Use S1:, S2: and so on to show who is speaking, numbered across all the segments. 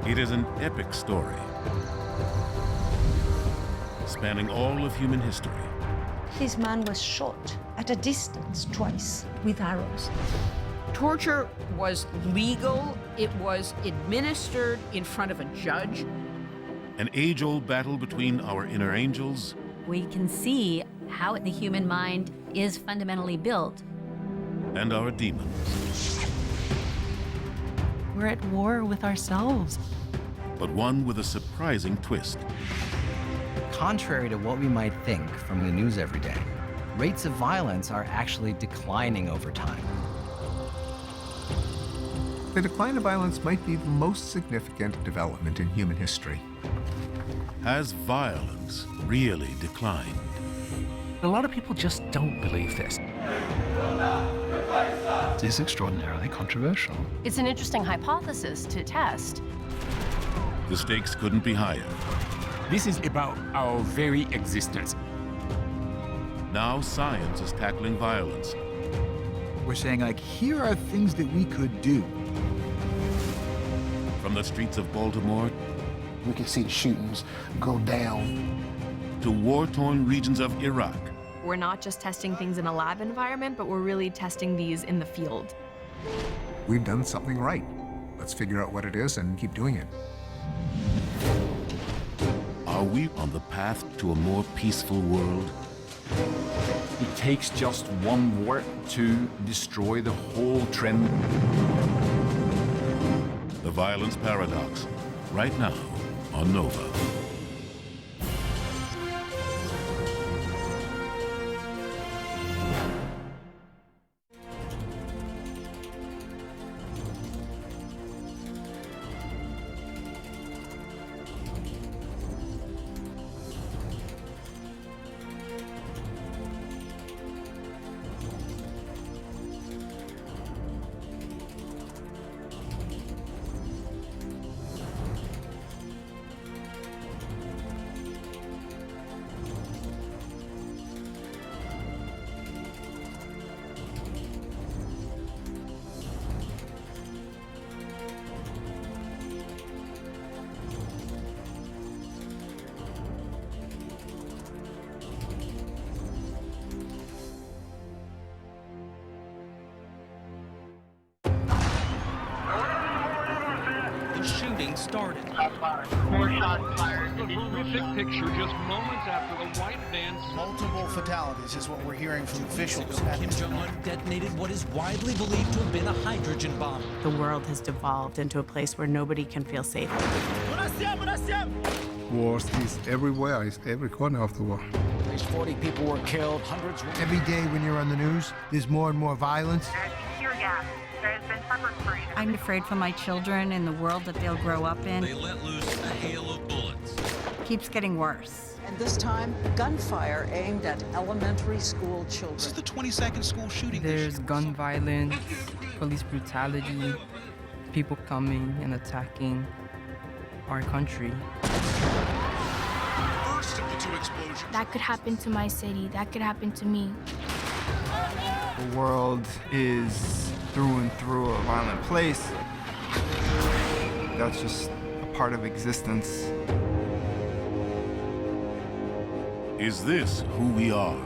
S1: It is an epic story, spanning all of human history.
S2: This man was shot at a distance twice with arrows.
S3: Torture was legal. It was administered in front of a judge.
S1: An age-old battle between our inner angels
S4: We can see how the human mind is fundamentally built.
S1: and our demons,
S5: We're at war with ourselves.
S1: but one with a surprising twist.
S6: Contrary to what we might think from the news every day, rates of violence are actually declining over time.
S7: The decline of violence might be the most significant development in human history.
S1: Has violence really declined?
S8: A lot of people just don't believe this. It's extraordinarily controversial.
S9: It's an interesting hypothesis to test.
S1: The stakes couldn't be higher.
S10: This is about our very existence.
S1: Now science is tackling violence.
S11: We're saying, like, here are things that we could do.
S1: From the streets of Baltimore
S12: We can see the shootings go down.
S1: to war-torn regions of Iraq,
S13: We're not just testing things in a lab environment, but we're really testing these in the field.
S7: We've done something right. Let's figure out what it is and keep doing it.
S1: are we on the path to a more peaceful world?
S10: It takes just one war to destroy the whole trend.
S1: The Violence Paradox, right now on Nova.
S8: Shooting started.
S14: More shots fired.
S15: A horrific picture just moments after the white van.
S14: Multiple fatalities is what we're hearing from officials.
S8: Kim Jong-un detonated what is widely believed to have been a hydrogen bomb.
S5: The world has devolved into a place where nobody can feel safe.
S11: Wars is everywhere, it's every corner of the world.
S14: At least 40 people were killed, hundreds were...
S12: Every day when you're on the news, there's more and more violence.
S16: Tear gas. There has been pepper spray.
S4: I'm afraid for my children and the world that they'll grow up in.
S8: They let loose a hail of bullets.
S4: Keeps getting worse.
S17: And this time, gunfire aimed at elementary school children.
S8: This is the 22nd school shooting.
S5: There's gun violence, police brutality, people coming and attacking our country.
S8: First of the two explosions.
S16: That could happen to my city. That could happen to me.
S11: The world is through and through a violent place. That's just a part of existence.
S1: Is this who we are?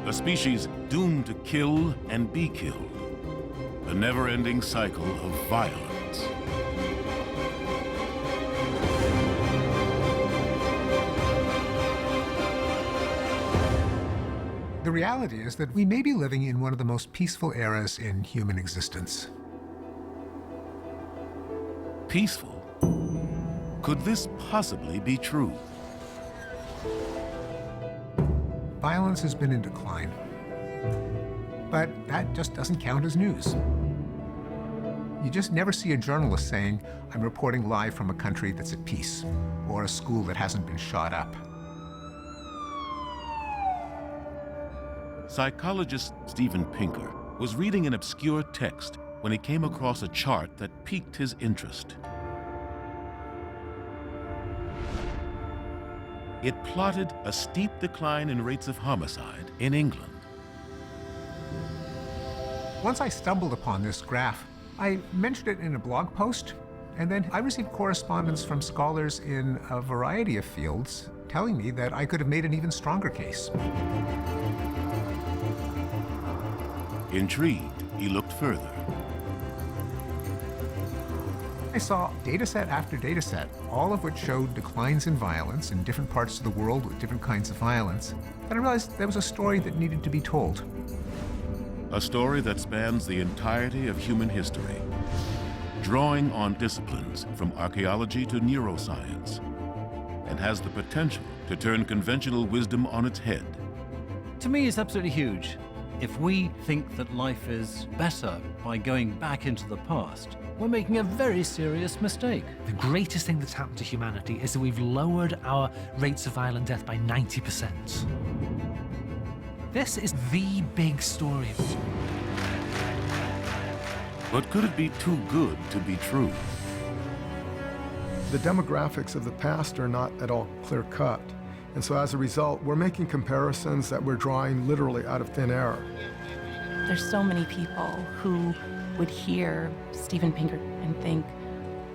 S1: A species doomed to kill and be killed. A never-ending cycle of violence.
S7: The reality is that we may be living in one of the most peaceful eras in human existence.
S1: Peaceful? Could this possibly be true?
S7: Violence has been in decline. But that just doesn't count as news. You just never see a journalist saying, I'm reporting live from a country that's at peace, or a school that hasn't been shot up.
S1: Psychologist Steven Pinker was reading an obscure text when he came across a chart that piqued his interest. It plotted a steep decline in rates of homicide in England.
S7: Once I stumbled upon this graph, I mentioned it in a blog post, And then I received correspondence from scholars in a variety of fields telling me that I could have made an even stronger case.
S1: Intrigued, he looked further.
S7: I saw dataset after dataset, all of which showed declines in violence in different parts of the world with different kinds of violence. And I realized there was a story that needed to be told.
S1: A story that spans the entirety of human history, drawing on disciplines from archaeology to neuroscience, and has the potential to turn conventional wisdom on its head.
S18: To me, it's absolutely huge. If we think that life is better by going back into the past, we're making a very serious mistake.
S19: The greatest thing that's happened to humanity is that we've lowered our rates of violent death by 90%. This is the big story.
S1: But could it be too good to be true?
S20: The demographics of the past are not at all clear-cut. And so as a result, we're making comparisons that we're drawing literally out of thin air.
S9: There's so many people who would hear Steven Pinker and think,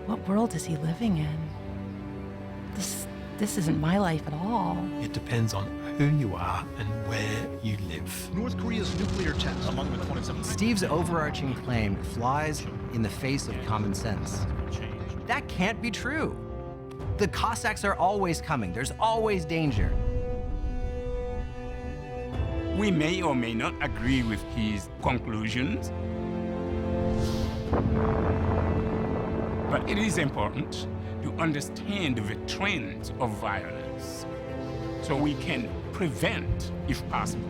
S9: what world is he living in? This isn't my life at all.
S19: It depends on who you are and where you live.
S8: North Korea's nuclear test among the 27.
S6: Steve's overarching claim flies in the face of common sense. That can't be true. The Cossacks are always coming. There's always danger.
S21: We may or may not agree with his conclusions, but it is important to understand the trends of violence so we can prevent, if possible,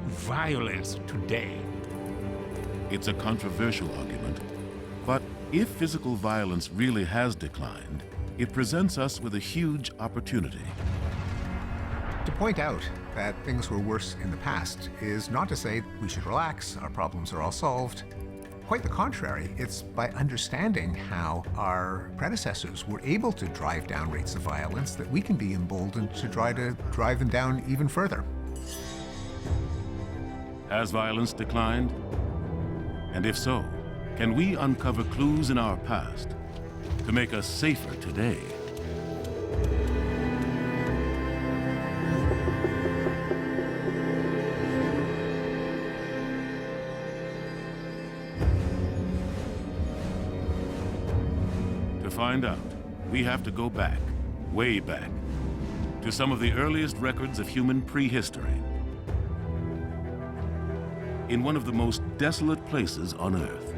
S21: violence today.
S1: It's a controversial argument, but if physical violence really has declined, it presents us with a huge opportunity.
S7: To point out that things were worse in the past is not to say we should relax, our problems are all solved. Quite the contrary, it's by understanding how our predecessors were able to drive down rates of violence that we can be emboldened to try to drive them down even further.
S1: Has violence declined? And if so, can we uncover clues in our past to make us safer today? To find out, we have to go back, way back, to some of the earliest records of human prehistory, in one of the most desolate places on Earth.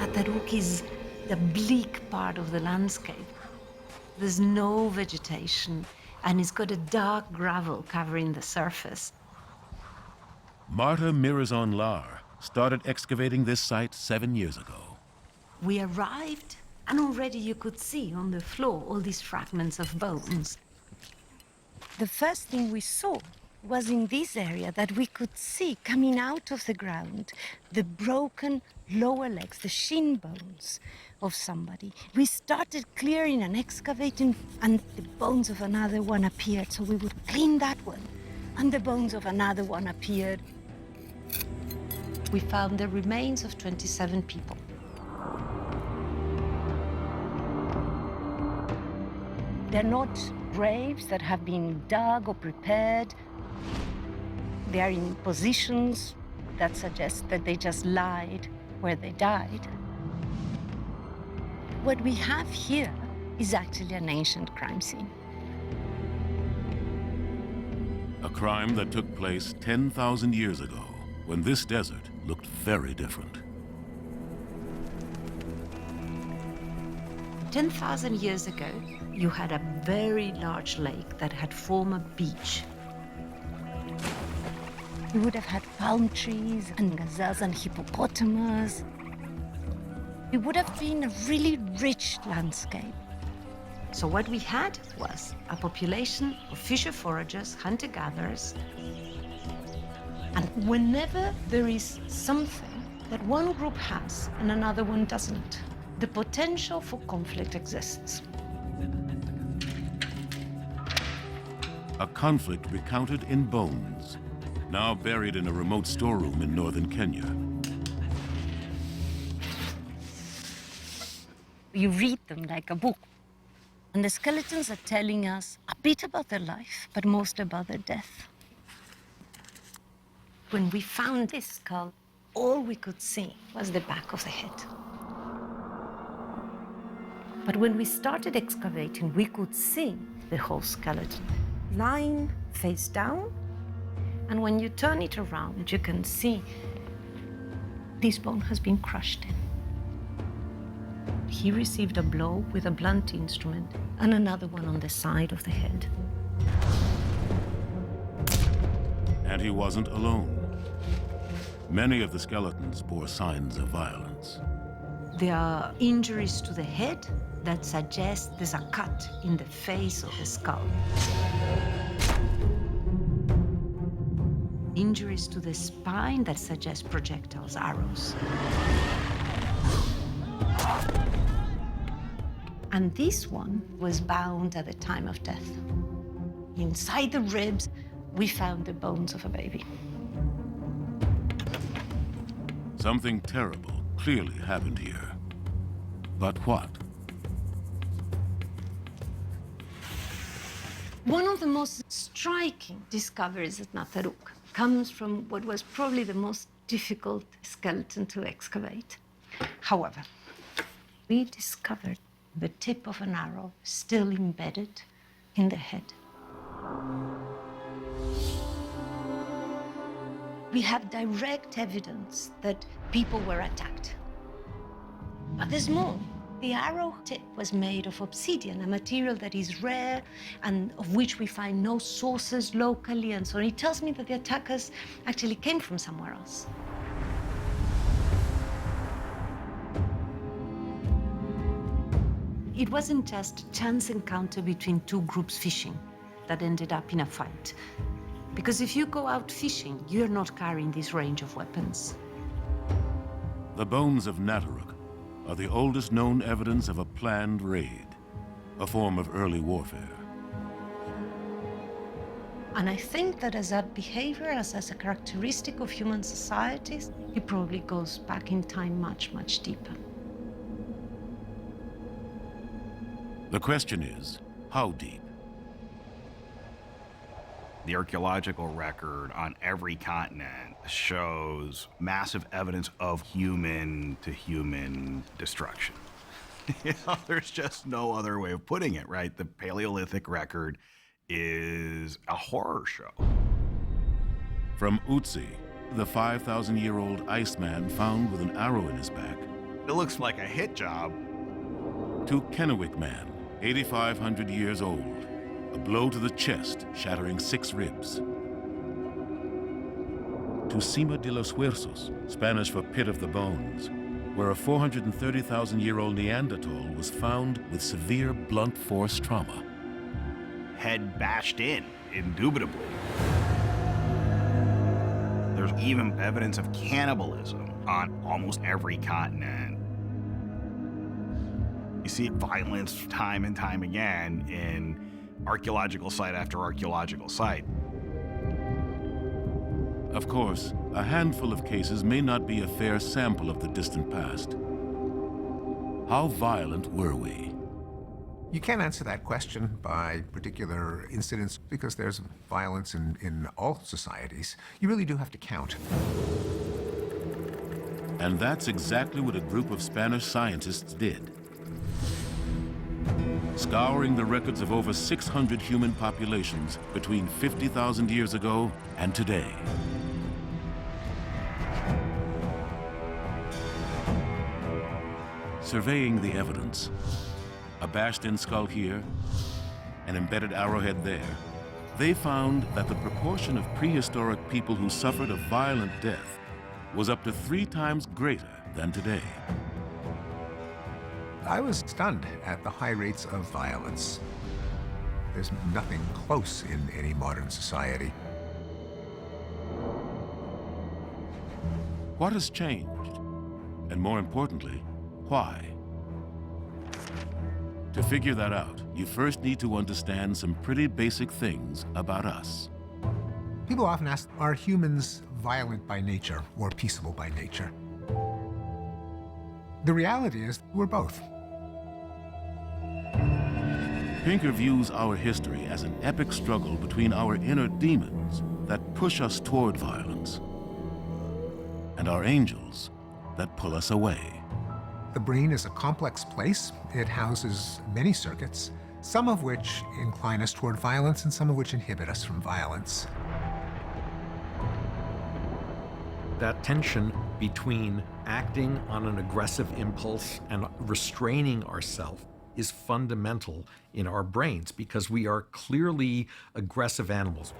S2: Ataruk is the bleak part of the landscape. There's no vegetation, and it's got a dark gravel covering the surface.
S1: Marta Mirazon-Lar started excavating this site 7 years ago.
S2: We arrived, and already you could see on the floor all these fragments of bones.
S22: The first thing we saw was in this area that we could see coming out of the ground the broken lower legs, the shin bones of somebody. We started clearing and excavating, and the bones of another one appeared. So we would clean that one, and the bones of another one appeared.
S2: We found the remains of 27 people.
S22: They're not graves that have been dug or prepared. They are in positions that suggest that they just lied where they died. What we have here is actually an ancient crime scene.
S1: A crime that took place 10,000 years ago, when this desert looked very different.
S2: 10,000 years ago, you had a very large lake that had formed a beach.
S22: We would have had palm trees and gazelles and hippopotamus. It would have been a really rich landscape.
S2: So what we had was a population of fisher foragers, hunter-gatherers. And whenever there is something that one group has and another one doesn't, the potential for conflict exists.
S1: A conflict recounted in bones, now buried in a remote storeroom in northern Kenya.
S22: You read them like a book. And the skeletons are telling us a bit about their life, but most about their death. When we found this skull, all we could see was the back of the head. But when we started excavating, we could see the whole skeleton, lying face down. And when you turn it around, you can see this bone has been crushed in. He received a blow with a blunt instrument and another one on the side of the head.
S1: And he wasn't alone. Many of the skeletons bore signs of violence.
S2: There are injuries to the head that suggest there's a cut in the face of the skull. Injuries to the spine that suggest projectiles, arrows. And this one was bound at the time of death. Inside the ribs, we found the bones of a baby.
S1: Something terrible clearly happened here. But what?
S2: One of the most striking discoveries at Nataruk comes from what was probably the most difficult skeleton to excavate. However, we discovered the tip of an arrow still embedded in the head. We have direct evidence that people were attacked. But there's more. The arrow tip was made of obsidian, a material that is rare and of which we find no sources locally, and so on. It tells me that the attackers actually came from somewhere else. It wasn't just a chance encounter between two groups fishing that ended up in a fight. Because if you go out fishing, you're not carrying this range of weapons.
S1: The bones of Nataruk are the oldest known evidence of a planned raid, a form of early warfare.
S2: And I think that as a behavior, as a characteristic of human societies, it probably goes back in time much, much deeper.
S1: The question is, how deep?
S3: The archaeological record on every continent shows massive evidence of human-to-human destruction. There's just no other way of putting it, right? The Paleolithic record is a horror show.
S1: From Utsi, the 5,000-year-old Iceman found with an arrow in his back.
S3: It looks like a hit job.
S1: To Kennewick Man, 8,500 years old. A blow to the chest, shattering 6 ribs. To Cima de los Huesos, Spanish for Pit of the Bones, where a 430,000-year-old Neanderthal was found with severe blunt force trauma.
S3: Head bashed in, indubitably. There's even evidence of cannibalism on almost every continent. You see violence time and time again in archaeological site after archaeological site.
S1: Of course, a handful of cases may not be a fair sample of the distant past. How violent were we?
S7: You can't answer that question by particular incidents because there's violence in all societies. You really do have to count.
S1: And that's exactly what a group of Spanish scientists did. Scouring the records of over 600 human populations between 50,000 years ago and today. Surveying the evidence, a bashed-in skull here, an embedded arrowhead there, they found that the proportion of prehistoric people who suffered a violent death was up to 3 times greater than today.
S7: I was stunned at the high rates of violence. There's nothing close in any modern society.
S1: What has changed? And more importantly, why? To figure that out, you first need to understand some pretty basic things about us.
S7: People often ask, are humans violent by nature or peaceable by nature? The reality is we're both.
S1: Pinker views our history as an epic struggle between our inner demons that push us toward violence and our angels that pull us away.
S7: The brain is a complex place. It houses many circuits, some of which incline us toward violence and some of which inhibit us from violence.
S10: That tension between acting on an aggressive impulse and restraining ourselves is fundamental in our brains because we are clearly aggressive animals.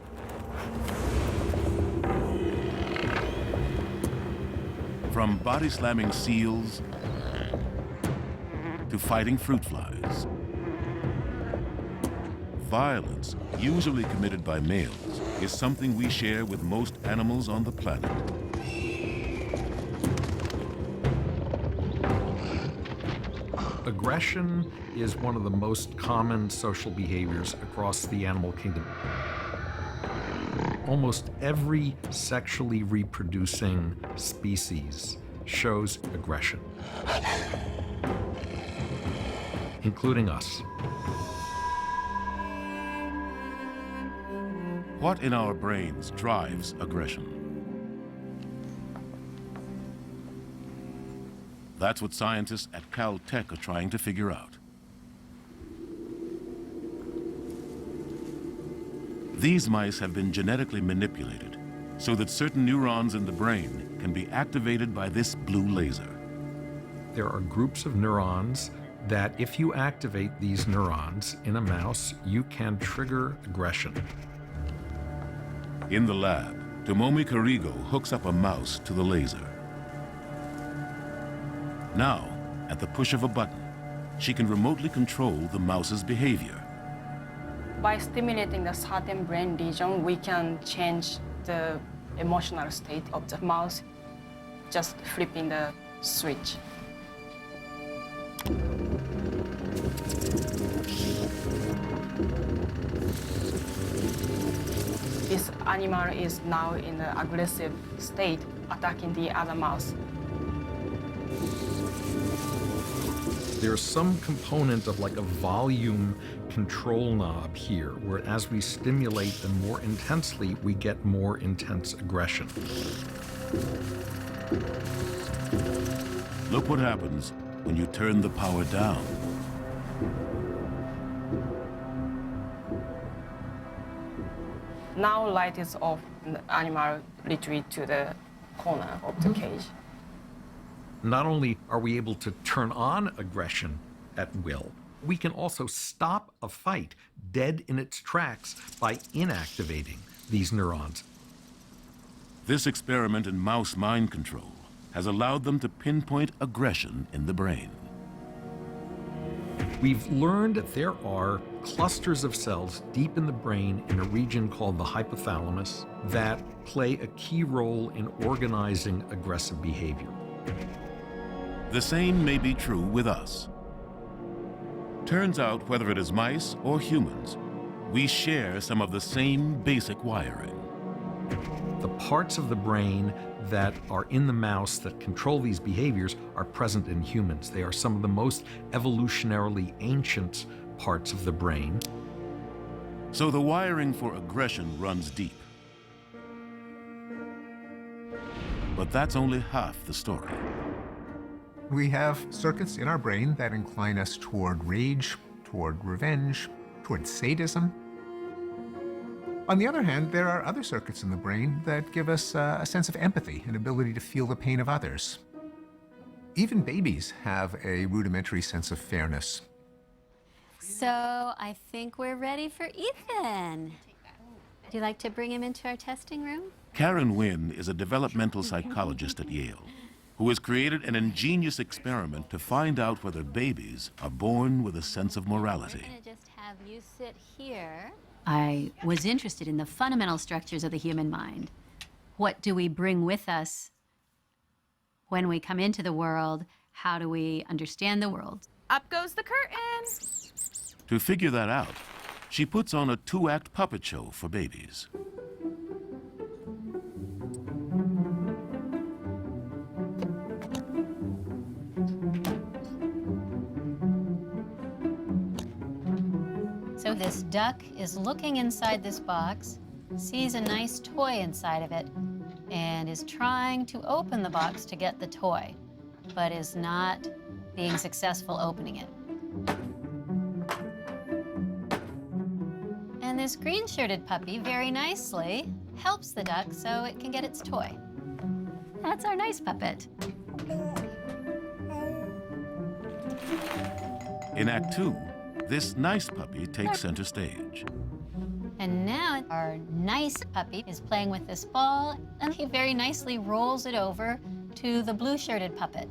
S1: From body-slamming seals to fighting fruit flies, violence, usually committed by males, is something we share with most animals on the planet.
S10: Aggression is one of the most common social behaviors across the animal kingdom. Almost every sexually reproducing species shows aggression, including us.
S1: What in our brains drives aggression? That's what scientists at Caltech are trying to figure out. These mice have been genetically manipulated so that certain neurons in the brain can be activated by this blue laser.
S10: There are groups of neurons that if you activate these neurons in a mouse, you can trigger aggression.
S1: In the lab, Tomomi Karigo hooks up a mouse to the laser. Now, at the push of a button, she can remotely control the mouse's behavior.
S13: By stimulating the certain brain region, we can change the emotional state of the mouse, just flipping the switch. This animal is now in an aggressive state, attacking the other mouse.
S10: There's some component of like a volume control knob here, where as we stimulate them more intensely, we get more intense aggression.
S1: Look what happens when you turn the power down.
S13: Now light is off and the animal retreat to the corner of the cage.
S10: Not only are we able to turn on aggression at will, we can also stop a fight dead in its tracks by inactivating these neurons.
S1: This experiment in mouse mind control has allowed them to pinpoint aggression in the brain.
S10: We've learned that there are clusters of cells deep in the brain in a region called the hypothalamus that play a key role in organizing aggressive behavior.
S1: The same may be true with us. Turns out, whether it is mice or humans, we share some of the same basic wiring.
S10: The parts of the brain that are in the mouse that control these behaviors are present in humans. They are some of the most evolutionarily ancient parts of the brain.
S1: So the wiring for aggression runs deep. But that's only half the story.
S7: We have circuits in our brain that incline us toward rage, toward revenge, toward sadism. On the other hand, there are other circuits in the brain that give us a sense of empathy, an ability to feel the pain of others. Even babies have a rudimentary sense of fairness.
S4: So I think we're ready for Ethan. Would you like to bring him into our testing room?
S1: Karen Wynn is a developmental psychologist at Yale who has created an ingenious experiment to find out whether babies are born with a sense of morality.
S4: I'm going to just have you sit here. I was interested in the fundamental structures of the human mind. What do we bring with us when we come into the world? How do we understand the world?
S23: Up goes the curtain.
S1: To figure that out, she puts on a 2-act puppet show for babies.
S4: this duck is looking inside this box, sees a nice toy inside of it, and is trying to open the box to get the toy, but is not being successful opening it. And this green-shirted puppy very nicely helps the duck so it can get its toy. That's our nice puppet.
S1: In Act 2, this nice puppy takes center stage.
S4: And now our nice puppy is playing with this ball, and he very nicely rolls it over to the blue-shirted puppet.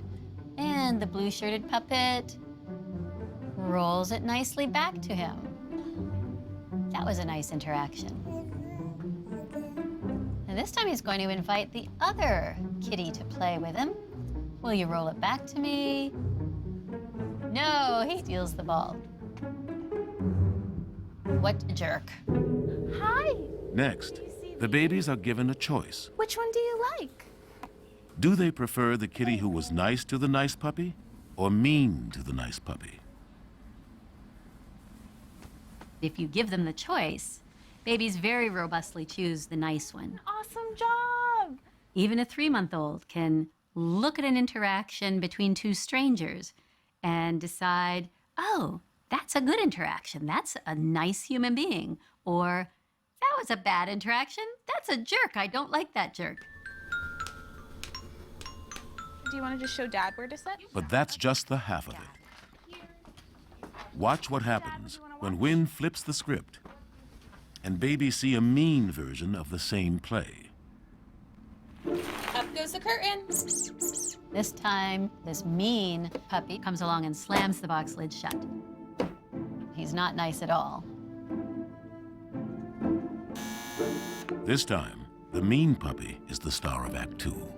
S4: And the blue-shirted puppet rolls it nicely back to him. That was a nice interaction. And this time he's going to invite the other kitty to play with him. Will you roll it back to me? No, he steals the ball. What a jerk.
S16: Hi.
S1: Next, the babies are given a choice.
S16: Which one do you like?
S1: Do they prefer the kitty who was nice to the nice puppy or mean to the nice puppy?
S4: If you give them the choice, babies very robustly choose the nice one.
S16: Awesome job.
S4: Even a 3-month-old can look at an interaction between two strangers and decide, oh, that's a good interaction. That's a nice human being. Or, that was a bad interaction. That's a jerk. I don't like that jerk.
S23: Do you want to just show Dad where to sit?
S1: But that's just the half of it. Watch what happens when Wynn flips the script and babies see a mean version of the same play.
S23: Up goes the curtain.
S4: This time, this mean puppy comes along and slams the box lid shut. He's not nice at all.
S1: This time, the mean puppy is the star of Act 2.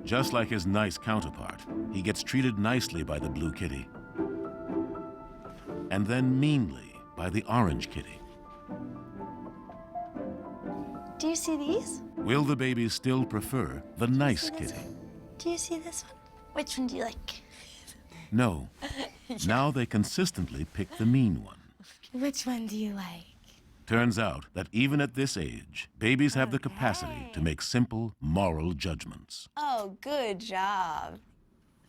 S1: Just like his nice counterpart, he gets treated nicely by the blue kitty, and then meanly by the orange kitty.
S22: Do you see these?
S1: Will the babies still prefer the nice kitty?
S22: Do you see this one? Which one do you like?
S1: No. Now they consistently pick the mean one.
S22: Which one do you like?
S1: Turns out that even at this age, babies have the capacity to make simple moral judgments.
S22: Oh, good job.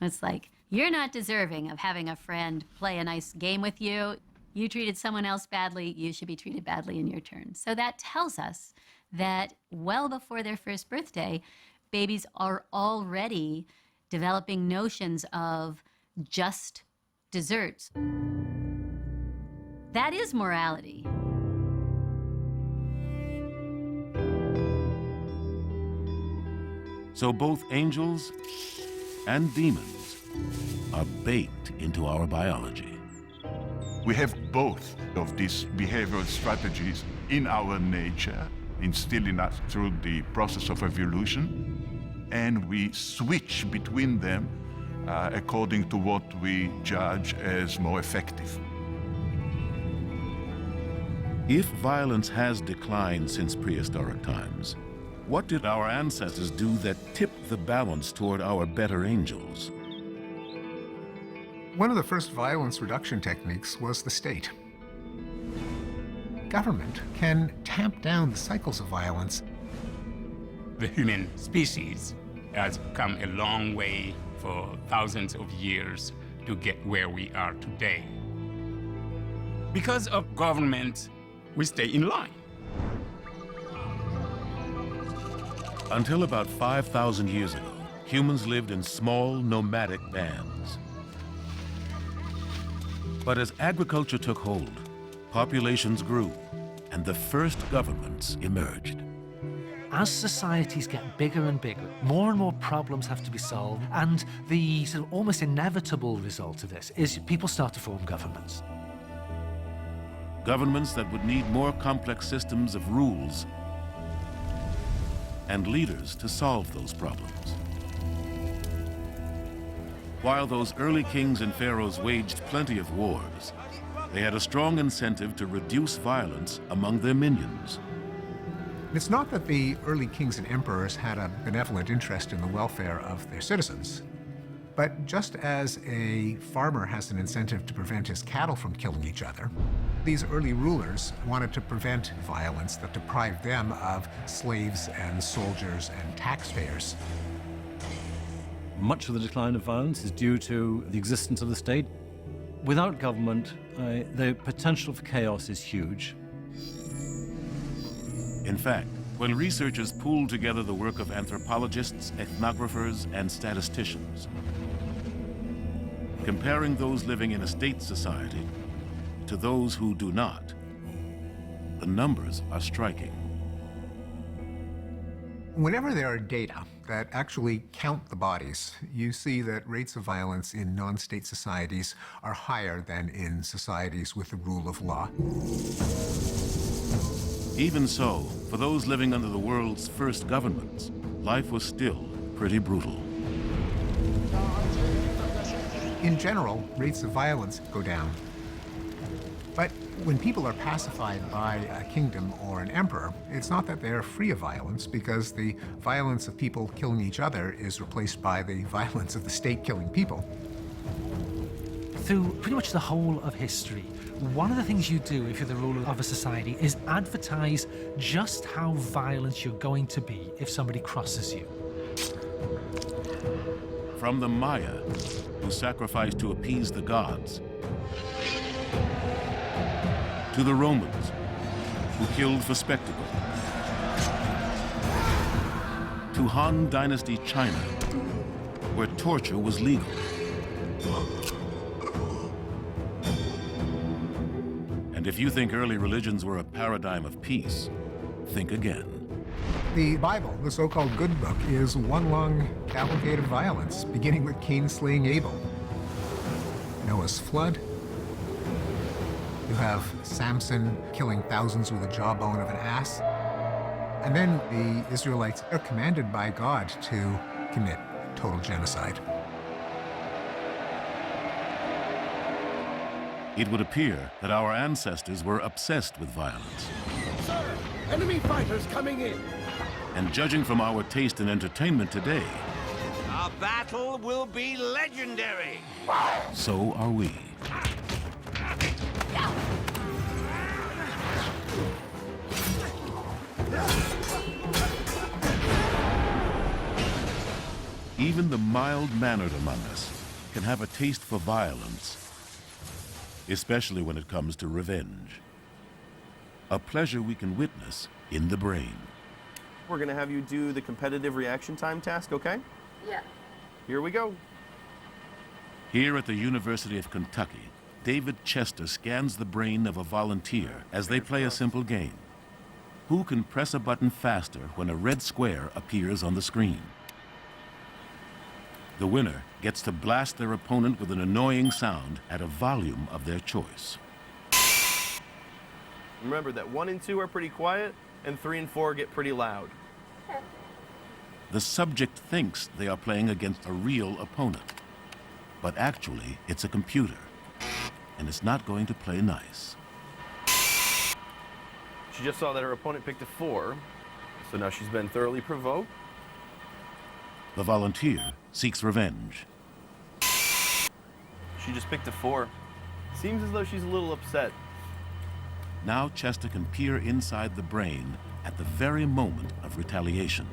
S4: It's like, you're not deserving of having a friend play a nice game with you. You treated someone else badly, you should be treated badly in your turn. So that tells us that well before their first birthday, babies are already developing notions of just desserts. That is morality.
S1: So both angels and demons are baked into our biology.
S12: We have both of these behavioral strategies in our nature, instilled in us through the process of evolution, and we switch between them according to what we judge as more effective.
S1: If violence has declined since prehistoric times, what did our ancestors do that tipped the balance toward our better angels?
S7: One of the first violence reduction techniques was the state. Government can tamp down the cycles of violence.
S21: The human species has come a long way for thousands of years to get where we are today. Because of government, we stay in line.
S1: Until about 5,000 years ago, humans lived in small, nomadic bands. But as agriculture took hold, populations grew, and the first governments emerged.
S19: As societies get bigger and bigger, more and more problems have to be solved, and the sort of almost inevitable result of this is people start to form governments.
S1: Governments that would need more complex systems of rules and leaders to solve those problems. While those early kings and pharaohs waged plenty of wars, they had a strong incentive to reduce violence among their minions.
S7: It's not that the early kings and emperors had a benevolent interest in the welfare of their citizens. But just as a farmer has an incentive to prevent his cattle from killing each other, these early rulers wanted to prevent violence that deprived them of slaves and soldiers and taxpayers.
S18: Much of the decline of violence is due to the existence of the state. Without government, the potential for chaos is huge.
S1: In fact, when researchers pooled together the work of anthropologists, ethnographers, and statisticians, comparing those living in a state society to those who do not, the numbers are striking.
S7: Whenever there are data that actually count the bodies, you see that rates of violence in non-state societies are higher than in societies with the rule of law.
S1: Even so, for those living under the world's first governments, life was still pretty brutal.
S7: In general, rates of violence go down. But when people are pacified by a kingdom or an emperor, it's not that they're free of violence, because the violence of people killing each other is replaced by the violence of the state killing people.
S19: Through pretty much the whole of history, one of the things you do if you're the ruler of a society is advertise just how violent you're going to be if somebody crosses you.
S1: From the Maya, who sacrificed to appease the gods, to the Romans, who killed for spectacle, to Han Dynasty China, where torture was legal. And if you think early religions were a paradigm of peace, think again.
S7: The Bible, the so-called Good Book, is one long cavalcade of violence, beginning with Cain slaying Abel, Noah's flood. You have Samson killing thousands with the jawbone of an ass. And then the Israelites are commanded by God to commit total genocide.
S1: It would appear that our ancestors were obsessed with violence.
S14: Sir, enemy fighters coming in.
S1: And judging from our taste in entertainment today,
S14: Our battle will be legendary.
S1: so are we. Even the mild-mannered among us can have a taste for violence, especially when it comes to revenge. A pleasure we can witness in the brain.
S15: We're gonna have you do the competitive reaction time task, okay?
S23: Yeah.
S15: Here we go.
S1: Here at the University of Kentucky, David Chester scans the brain of a volunteer as they play a simple game. Who can press a button faster when a red square appears on the screen? The winner gets to blast their opponent with an annoying sound at a volume of their choice.
S15: Remember that 1 and 2 are pretty quiet, and 3 and 4 get pretty loud.
S1: The subject thinks they are playing against a real opponent, but actually it's a computer, and it's not going to play nice.
S15: She just saw that her opponent picked a 4, so now she's been thoroughly provoked.
S1: The volunteer seeks revenge.
S15: She just picked a 4. Seems as though she's a little upset.
S1: Now Chester can peer inside the brain at the very moment of retaliation.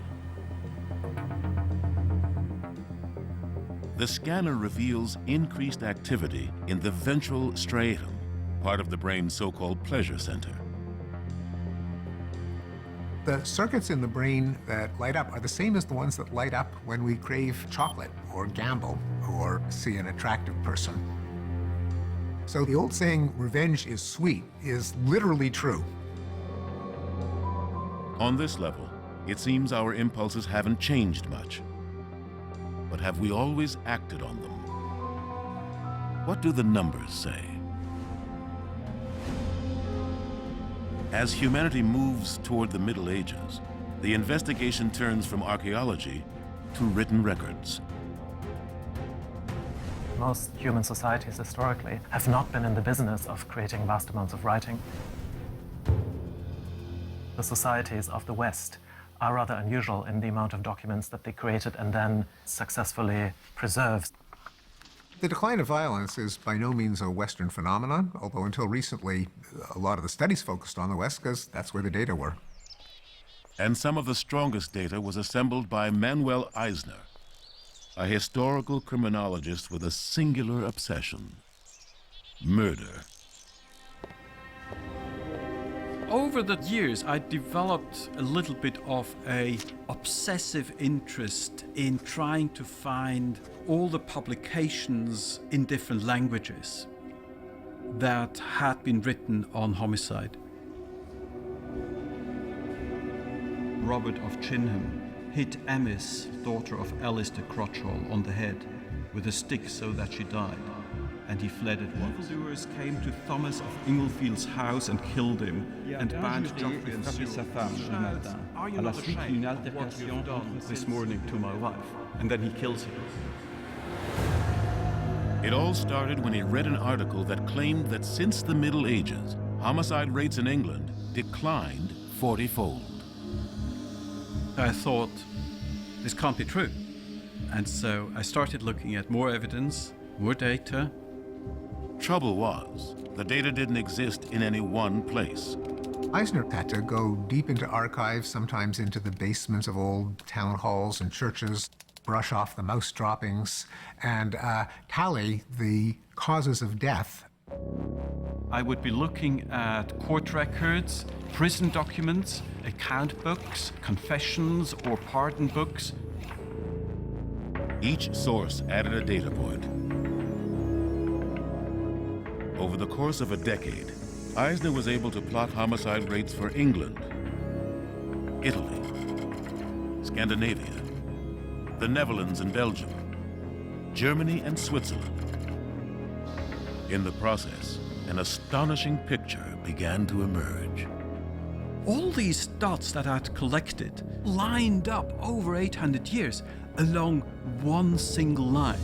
S1: The scanner reveals increased activity in the ventral striatum, part of the brain's so-called pleasure center.
S7: The circuits in the brain that light up are the same as the ones that light up when we crave chocolate or gamble or see an attractive person. So the old saying, revenge is sweet, is literally true.
S1: On this level, it seems our impulses haven't changed much. But have we always acted on them? What do the numbers say? As humanity moves toward the Middle Ages, the investigation turns from archaeology to written records.
S17: Most human societies historically have not been in the business of creating vast amounts of writing. The societies of the West are rather unusual in the amount of documents that they created and then successfully preserved.
S7: The decline of violence is by no means a Western phenomenon, although until recently, a lot of the studies focused on the West because that's where the data were.
S1: And some of the strongest data was assembled by Manuel Eisner, a historical criminologist with a singular obsession: murder.
S18: Over the years, I developed a little bit of an obsessive interest in trying to find all the publications in different languages that had been written on homicide. Robert of Chinham hit Amice, daughter of Alistair Crotchall, on the head with a stick so that she died, and he fled at once. Evildoers came to Thomas of Inglefield's house and killed him, and banned Geoffrey and Sue. Shouts, "Are you not ashamed of what you've done this morning to my wife?" And then he kills him.
S1: It all started when he read an article that claimed that since the Middle Ages, homicide rates in England declined 40-fold.
S18: I thought, this can't be true. And so I started looking at more evidence, more data.
S1: Trouble was, the data didn't exist in any one place.
S7: Eisner had to go deep into archives, sometimes into the basements of old town halls and churches, brush off the mouse droppings, and tally the causes of death.
S18: I would be looking at court records, prison documents, account books, confessions, or pardon books.
S1: Each source added a data point. Over the course of a decade, Eisner was able to plot homicide rates for England, Italy, Scandinavia, the Netherlands and Belgium, Germany and Switzerland. In the process, an astonishing picture began to emerge.
S18: All these dots that I'd collected lined up over 800 years along one single line.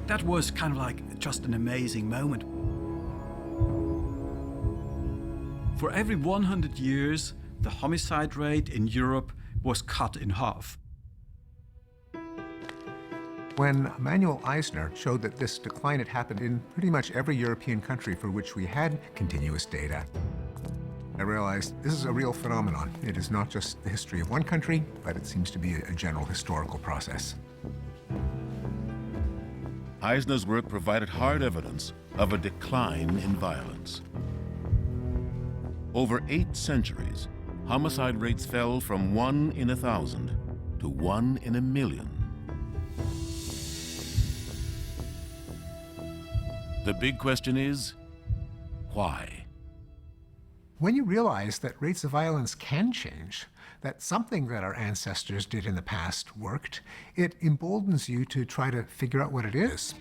S18: That was kind of like just an amazing moment. For every 100 years, the homicide rate in Europe was cut in half.
S7: When Manuel Eisner showed that this decline had happened in pretty much every European country for which we had continuous data, I realized this is a real phenomenon. It is not just the history of one country, but it seems to be a general historical process.
S1: Eisner's work provided hard evidence of a decline in violence. Over 8 centuries, homicide rates fell from 1 in 1,000 to 1 in 1,000,000. The big question is, why?
S7: When you realize that rates of violence can change, that something that our ancestors did in the past worked, it emboldens you to try to figure out what it is.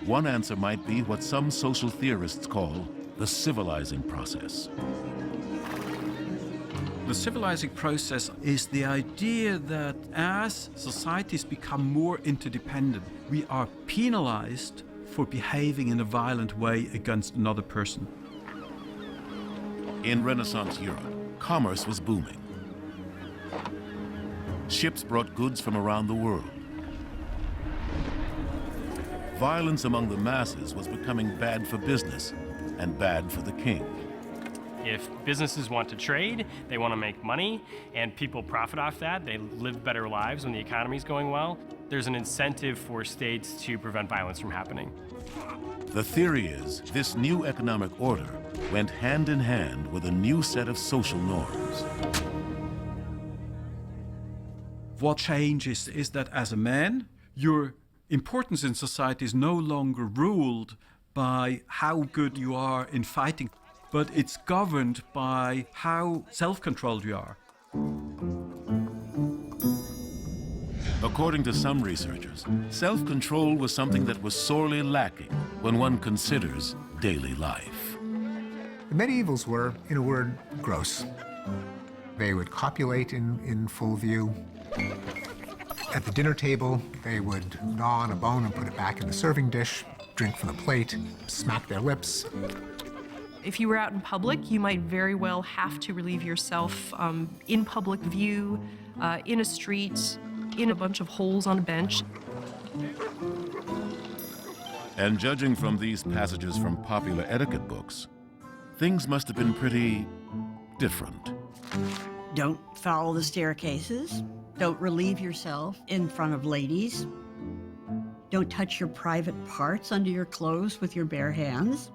S1: One answer might be what some social theorists call the civilizing process.
S18: The civilizing process is the idea that as societies become more interdependent, we are penalized for behaving in a violent way against another person.
S1: In Renaissance Europe, commerce was booming. Ships brought goods from around the world. Violence among the masses was becoming bad for business and bad for the king.
S5: If businesses want to trade, they want to make money, and people profit off that, they live better lives when the economy's going well, there's an incentive for states to prevent violence from happening.
S1: The theory is this new economic order went hand in hand with a new set of social norms.
S18: What changes is that as a man, your importance in society is no longer ruled by how good you are in fighting, but it's governed by how self-controlled you are.
S1: According to some researchers, self-control was something that was sorely lacking when one considers daily life.
S7: The medievals were, in a word, gross. They would copulate in full view. At the dinner table, they would gnaw on a bone and put it back in the serving dish, drink from the plate, smack their lips.
S9: If you were out in public, you might very well have to relieve yourself in public view, in a street, in a bunch of holes on a bench.
S1: And judging from these passages from popular etiquette books, things must have been pretty different.
S11: Don't follow the staircases. Don't relieve yourself in front of ladies. Don't touch your private parts under your clothes with your bare hands.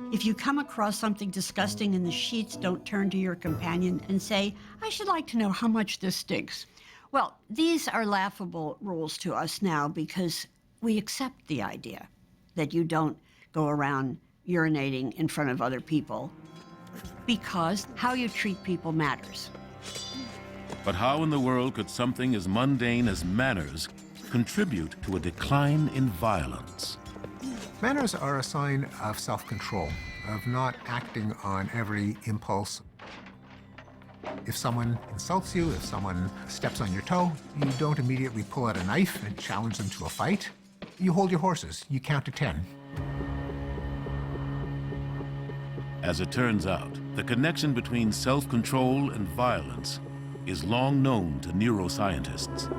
S11: If you come across something disgusting in the sheets, don't turn to your companion and say, "I should like to know how much this stinks." Well, these are laughable rules to us now because we accept the idea that you don't go around urinating in front of other people, because how you treat people matters.
S1: But how in the world could something as mundane as manners contribute to a decline in violence?
S7: Manners are a sign of self-control, of not acting on every impulse. If someone insults you, if someone steps on your toe, you don't immediately pull out a knife and challenge them to a fight. You hold your horses, you count to 10.
S1: As it turns out, the connection between self-control and violence is long known to neuroscientists.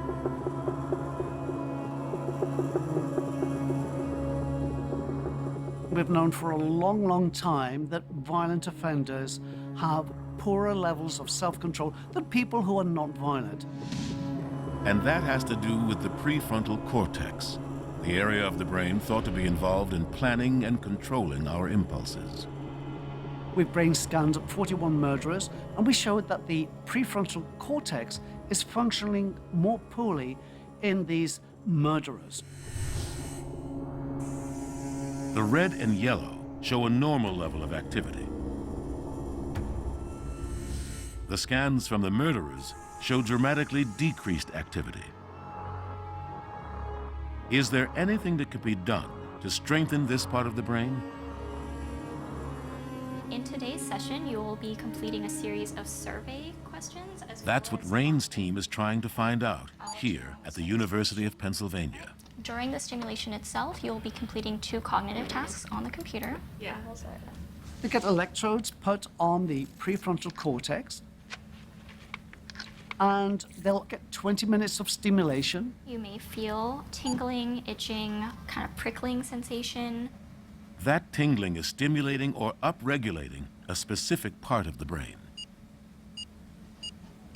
S20: We've known for a long, long time that violent offenders have poorer levels of self-control than people who are not violent.
S1: And that has to do with the prefrontal cortex, the area of the brain thought to be involved in planning and controlling our impulses.
S20: We've brain scanned 41 murderers, and we showed that the prefrontal cortex is functioning more poorly in these murderers.
S1: The red and yellow show a normal level of activity. The scans from the murderers show dramatically decreased activity. Is there anything that could be done to strengthen this part of the brain?
S24: In today's session, you will be completing a series of survey questions.
S1: That's what Rain's team is trying to find out here at the University of Pennsylvania.
S24: During the stimulation itself, you'll be completing 2 cognitive tasks on the computer.
S9: Yeah.
S20: They get electrodes put on the prefrontal cortex, and they'll get 20 minutes of stimulation.
S24: You may feel tingling, itching, kind of prickling sensation.
S1: That tingling is stimulating or upregulating a specific part of the brain.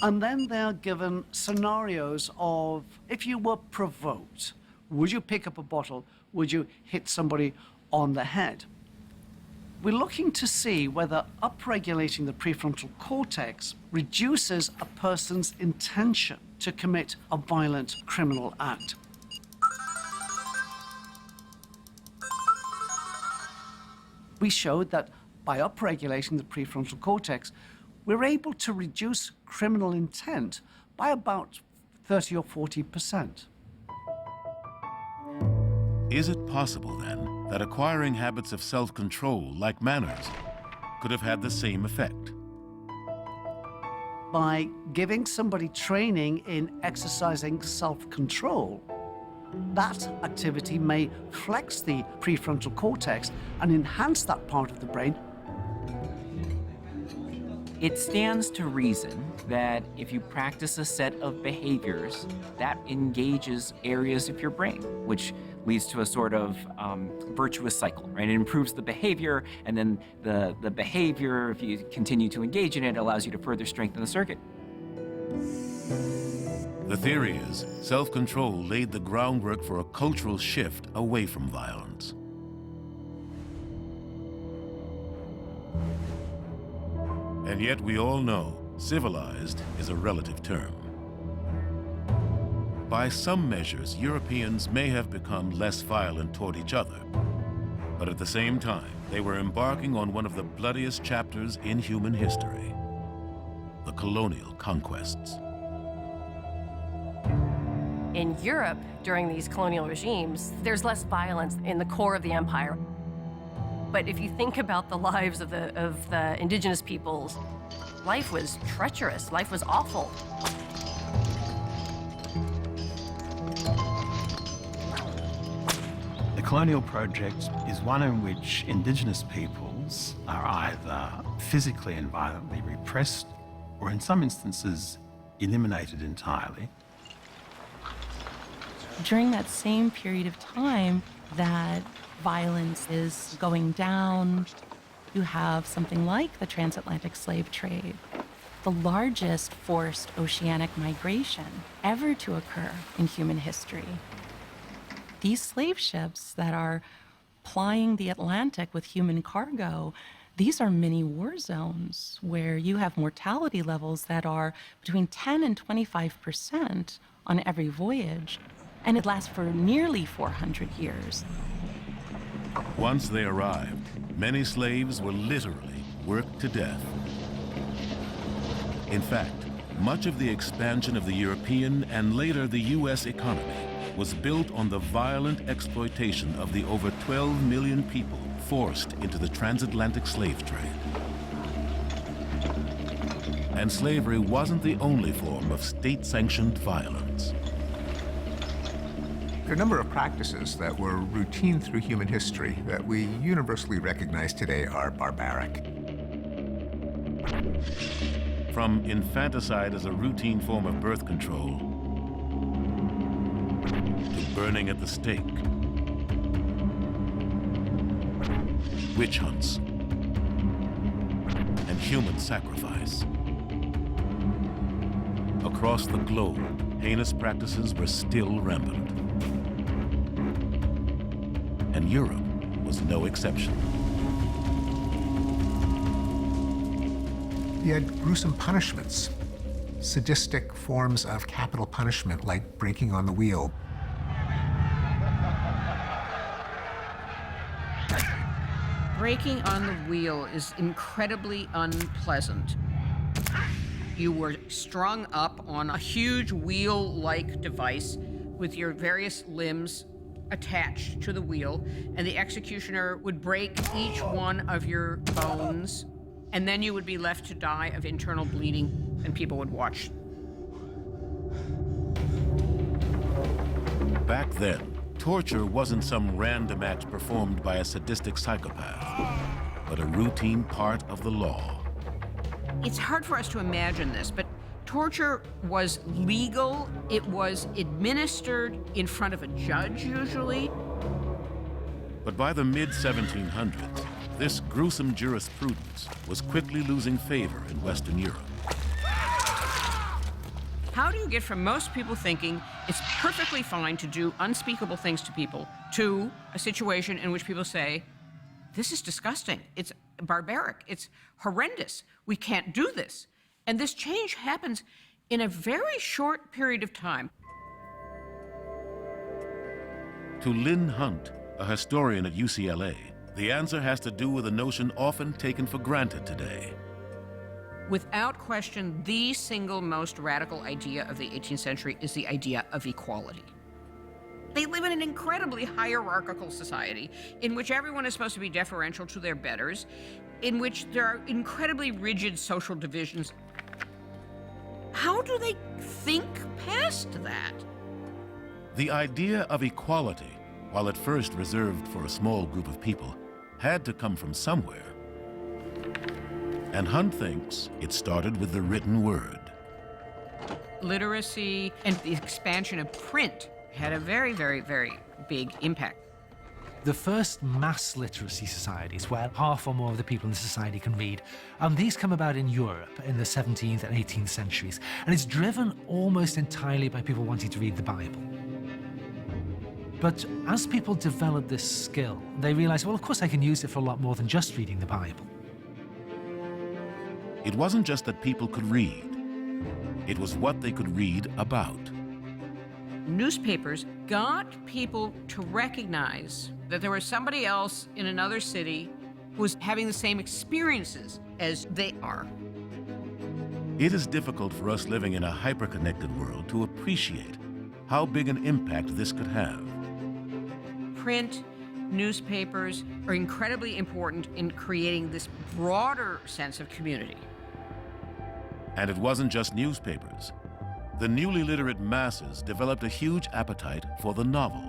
S20: And then they're given scenarios of, if you were provoked, would you pick up a bottle? Would you hit somebody on the head? We're looking to see whether upregulating the prefrontal cortex reduces a person's intention to commit a violent criminal act. We showed that by upregulating the prefrontal cortex, we're able to reduce criminal intent by about 30 or 40%.
S1: Is it possible, then, that acquiring habits of self-control, like manners, could have had the same effect?
S20: By giving somebody training in exercising self-control, that activity may flex the prefrontal cortex and enhance that part of the brain.
S25: It stands to reason that if you practice a set of behaviors, that engages areas of your brain, which leads to a sort of virtuous cycle, right? It improves the behavior, and then the behavior, if you continue to engage in it, allows you to further strengthen the circuit.
S1: The theory is self-control laid the groundwork for a cultural shift away from violence. And yet we all know civilized is a relative term. By some measures, Europeans may have become less violent toward each other. But at the same time, they were embarking on one of the bloodiest chapters in human history, the colonial conquests.
S26: In Europe, during these colonial regimes, there's less violence in the core of the empire. But if you think about the lives of the indigenous peoples, life was treacherous, life was awful.
S18: The colonial project is one in which indigenous people
S2: males are either physically and violently repressed or in some instances eliminated entirely.
S3: During that same period of time that violence is going down, you have something like the transatlantic slave trade, the largest forced oceanic migration ever to occur in human history. These slave ships that are plying the Atlantic with human cargo, these are mini war zones where you have mortality levels that are between 10 and 25% on every voyage, and it lasts for nearly 400 years.
S1: Once they arrived, many slaves were literally worked to death. In fact, much of the expansion of the European and later the U.S. economy was built on the violent exploitation of the over 12 million people forced into the transatlantic slave trade. And slavery wasn't the only form of state-sanctioned violence.
S7: There are a number of practices that were routine through human history that we universally recognize today are barbaric.
S1: From infanticide as a routine form of birth control to burning at the stake, witch hunts, and human sacrifice. Across the globe, heinous practices were still rampant. And Europe was no exception.
S7: You had gruesome punishments, sadistic forms of capital punishment like breaking on the wheel.
S6: Breaking on the wheel is incredibly unpleasant. You were strung up on a huge wheel-like device with your various limbs attached to the wheel, and the executioner would break each one of your bones, and then you would be left to die of internal bleeding, and people would watch.
S1: Back then, torture wasn't some random act performed by a sadistic psychopath, but a routine part of the law.
S6: It's hard for us to imagine this, but torture was legal. It was administered in front of a judge, usually.
S1: But by the mid-1700s, this gruesome jurisprudence was quickly losing favor in Western Europe.
S6: How do you get from most people thinking it's perfectly fine to do unspeakable things to people to a situation in which people say, this is disgusting, it's barbaric, it's horrendous, we can't do this? And this change happens in a very short period of time.
S1: To Lynn Hunt, a historian at UCLA, the answer has to do with a notion often taken for granted today.
S6: Without question, the single most radical idea of the 18th century is the idea of equality. They live in an incredibly hierarchical society in which everyone is supposed to be deferential to their betters, in which there are incredibly rigid social divisions. How do they think past that?
S1: The idea of equality, while at first reserved for a small group of people, had to come from somewhere. And Hunt thinks it started with the written word.
S6: Literacy and the expansion of print had a very, very, very big impact.
S19: The first mass literacy societies, where half or more of the people in the society can read, these come about in Europe in the 17th and 18th centuries, and it's driven almost entirely by people wanting to read the Bible. But as people develop this skill, they realize, well, of course I can use it for a lot more than just reading the Bible.
S1: It wasn't just that people could read. It was what they could read about.
S6: Newspapers got people to recognize that there was somebody else in another city who was having the same experiences as they are.
S1: It is difficult for us living in a hyper-connected world to appreciate how big an impact this could have.
S6: Print, newspapers are incredibly important in creating this broader sense of community.
S1: And it wasn't just newspapers. The newly literate masses developed a huge appetite for the novel.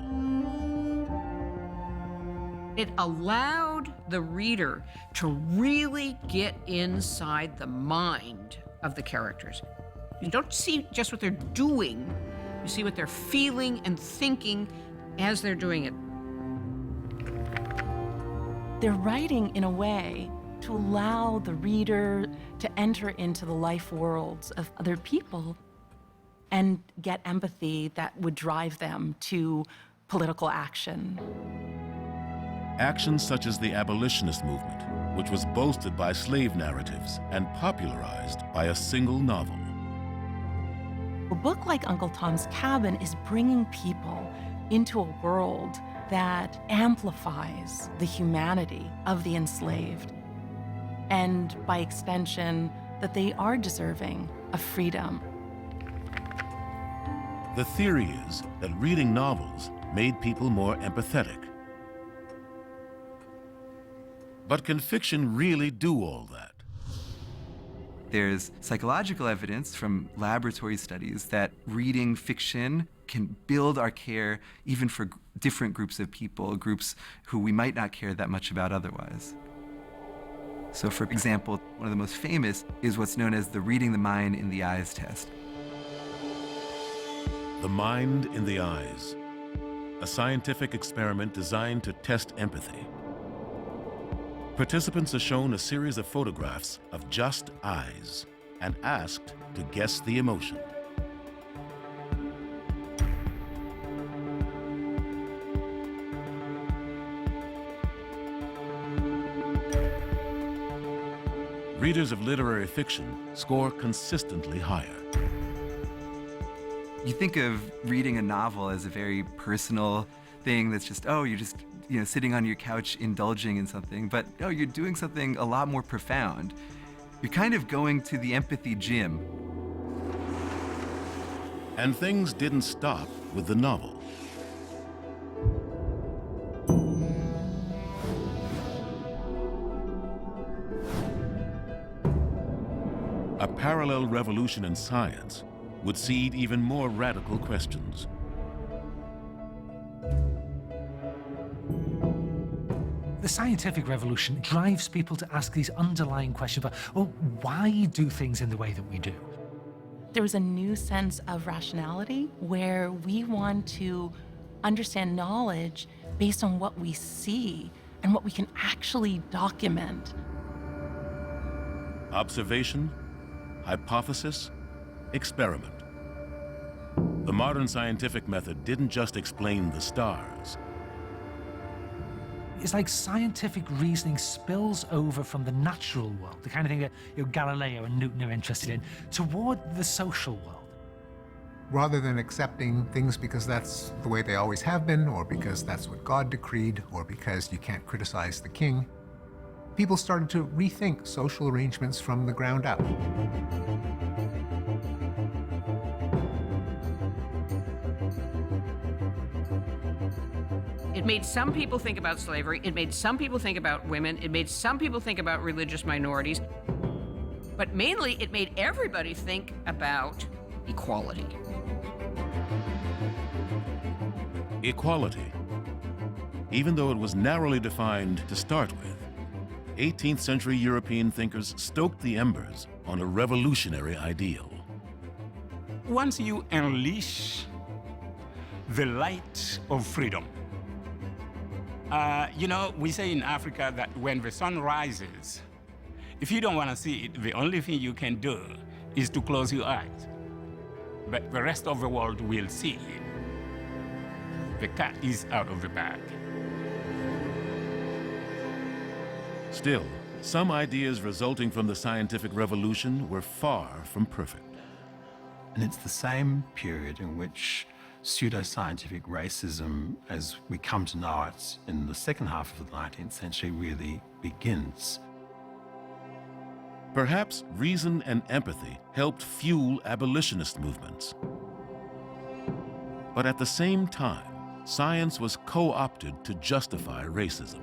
S6: It allowed the reader to really get inside the mind of the characters. You don't see just what they're doing, you see what they're feeling and thinking as they're doing it.
S3: They're writing in a way to allow the reader to enter into the life worlds of other people and get empathy that would drive them to political action.
S1: Actions such as the abolitionist movement, which was bolstered by slave narratives and popularized by a single novel.
S3: A book like Uncle Tom's Cabin is bringing people into a world that amplifies the humanity of the enslaved, and by extension, that they are deserving of freedom.
S1: The theory is that reading novels made people more empathetic. But can fiction really do all that?
S4: There's psychological evidence from laboratory studies that reading fiction can build our care even for different groups of people, groups who we might not care that much about otherwise. So for example, one of the most famous is what's known as the reading the mind in the eyes test.
S1: The mind in the eyes, a scientific experiment designed to test empathy. Participants are shown a series of photographs of just eyes and asked to guess the emotion. Readers of literary fiction score consistently higher.
S4: You think of reading a novel as a very personal thing that's just, oh, you're just sitting on your couch indulging in something, but no, you're doing something a lot more profound. You're kind of going to the empathy gym.
S1: And things didn't stop with the novel. A parallel revolution in science would seed even more radical questions.
S19: The scientific revolution drives people to ask these underlying questions about, well, why do things in the way that we do?
S3: There was a new sense of rationality where we want to understand knowledge based on what we see and what we can actually document.
S1: Observation, hypothesis, experiment. The modern scientific method didn't just explain the stars.
S19: It's like scientific reasoning spills over from the natural world, the kind of thing that Galileo and Newton are interested in, toward the social world.
S7: Rather than accepting things because that's the way they always have been, or because that's what God decreed, or because you can't criticize the king, people started to rethink social arrangements from the ground up.
S6: It made some people think about slavery. It made some people think about women. It made some people think about religious minorities. But mainly, it made everybody think about equality.
S1: Equality. Even though it was narrowly defined to start with, 18th century European thinkers stoked the embers on a revolutionary ideal.
S21: Once you unleash the light of freedom, we say in Africa that when the sun rises, if you don't want to see it, the only thing you can do is to close your eyes. But the rest of the world will see it. The cat is out of the bag.
S1: Still, some ideas resulting from the scientific revolution were far from perfect.
S2: And it's the same period in which pseudoscientific racism, as we come to know it in the second half of the 19th century, really begins.
S1: Perhaps reason and empathy helped fuel abolitionist movements. But at the same time, science was co-opted to justify racism.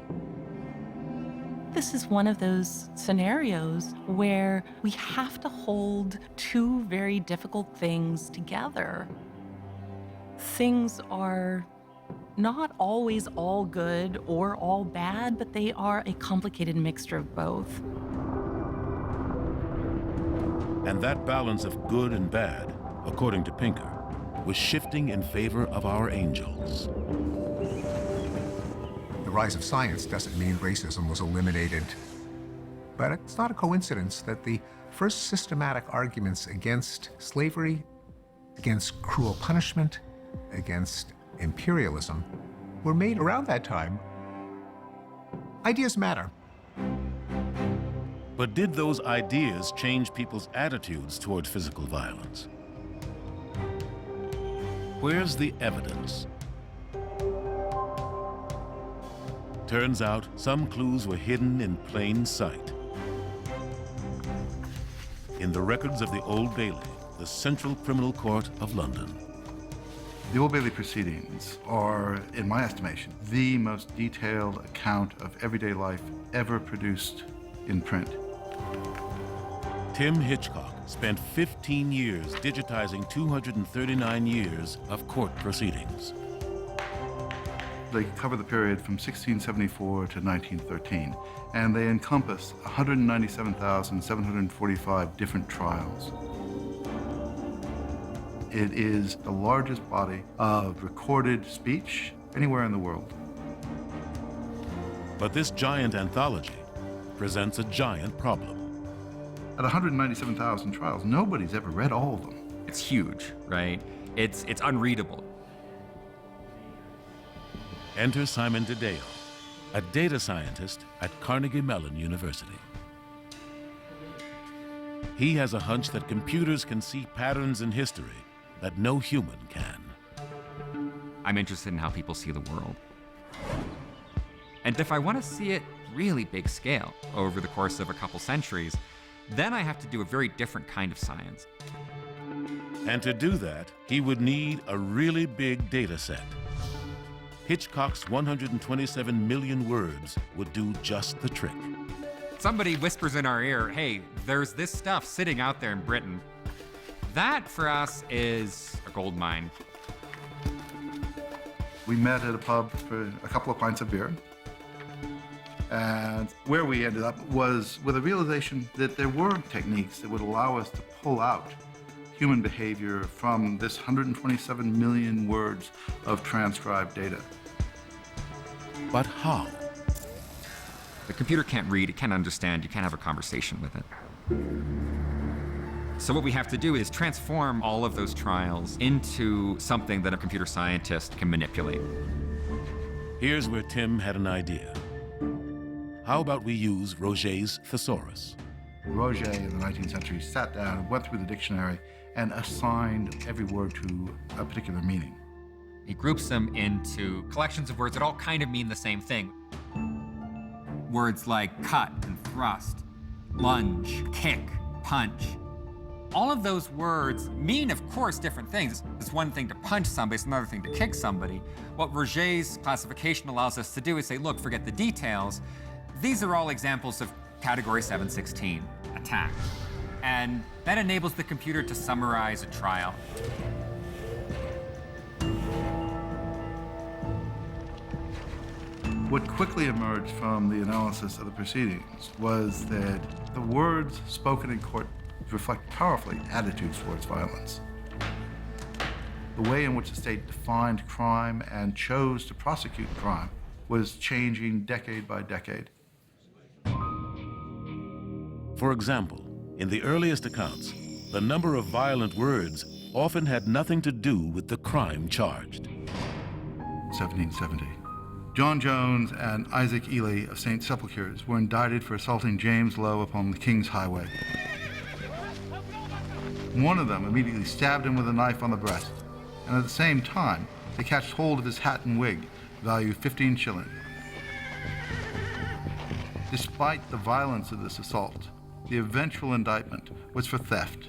S3: This is one of those scenarios where we have to hold two very difficult things together. Things are not always all good or all bad, but they are a complicated mixture of both.
S1: And that balance of good and bad, according to Pinker, was shifting in favor of our angels.
S7: The rise of science doesn't mean racism was eliminated. But it's not a coincidence that the first systematic arguments against slavery, against cruel punishment, against imperialism were made around that time. Ideas matter.
S1: But did those ideas change people's attitudes toward physical violence? Where's the evidence? Turns out some clues were hidden in plain sight. In the records of the Old Bailey, the Central Criminal Court of London.
S8: The Old Bailey proceedings are, in my estimation, the most detailed account of everyday life ever produced in print.
S1: Tim Hitchcock spent 15 years digitizing 239 years of court proceedings.
S8: They cover the period from 1674 to 1913, and they encompass 197,745 different trials. It is the largest body of recorded speech anywhere in the world.
S1: But this giant anthology presents a giant problem.
S8: At 197,000 trials, nobody's ever read all of them.
S25: It's huge, right? It's unreadable.
S1: Enter Simon DeDeo, a data scientist at Carnegie Mellon University. He has a hunch that computers can see patterns in history that no human can.
S25: I'm interested in how people see the world. And if I want to see it really big scale over the course of a couple centuries, then I have to do a very different kind of science.
S1: And to do that, he would need a really big data set. Hitchcock's 127 million words would do just the trick.
S25: Somebody whispers in our ear, hey, there's this stuff sitting out there in Britain. That, for us, is a gold mine.
S8: We met at a pub for a couple of pints of beer. And where we ended up was with a realization that there were techniques that would allow us to pull out human behavior from this 127 million words of transcribed data.
S1: But how?
S25: The computer can't read, it can't understand, you can't have a conversation with it. So what we have to do is transform all of those trials into something that a computer scientist can manipulate.
S1: Here's where Tim had an idea. How about we use Roget's thesaurus?
S8: Roget in the 19th century sat down, went through the dictionary, and assigned every word to a particular meaning.
S25: He groups them into collections of words that all kind of mean the same thing. Words like cut and thrust, lunge, kick, punch. All of those words mean, of course, different things. It's one thing to punch somebody, it's another thing to kick somebody. What Roget's classification allows us to do is say, look, forget the details. These are all examples of category 716, attack. And that enables the computer to summarize a trial.
S8: What quickly emerged from the analysis of the proceedings was that the words spoken in court reflect powerfully attitudes towards violence. The way in which the state defined crime and chose to prosecute crime was changing decade by decade.
S1: For example, in the earliest accounts, the number of violent words often had nothing to do with the crime charged.
S8: 1770. John Jones and Isaac Ely of St. Sepulchre's were indicted for assaulting James Lowe upon the King's Highway. One of them immediately stabbed him with a knife on the breast, and at the same time, they catched hold of his hat and wig, value 15 shillings. Despite the violence of this assault, the eventual indictment was for theft.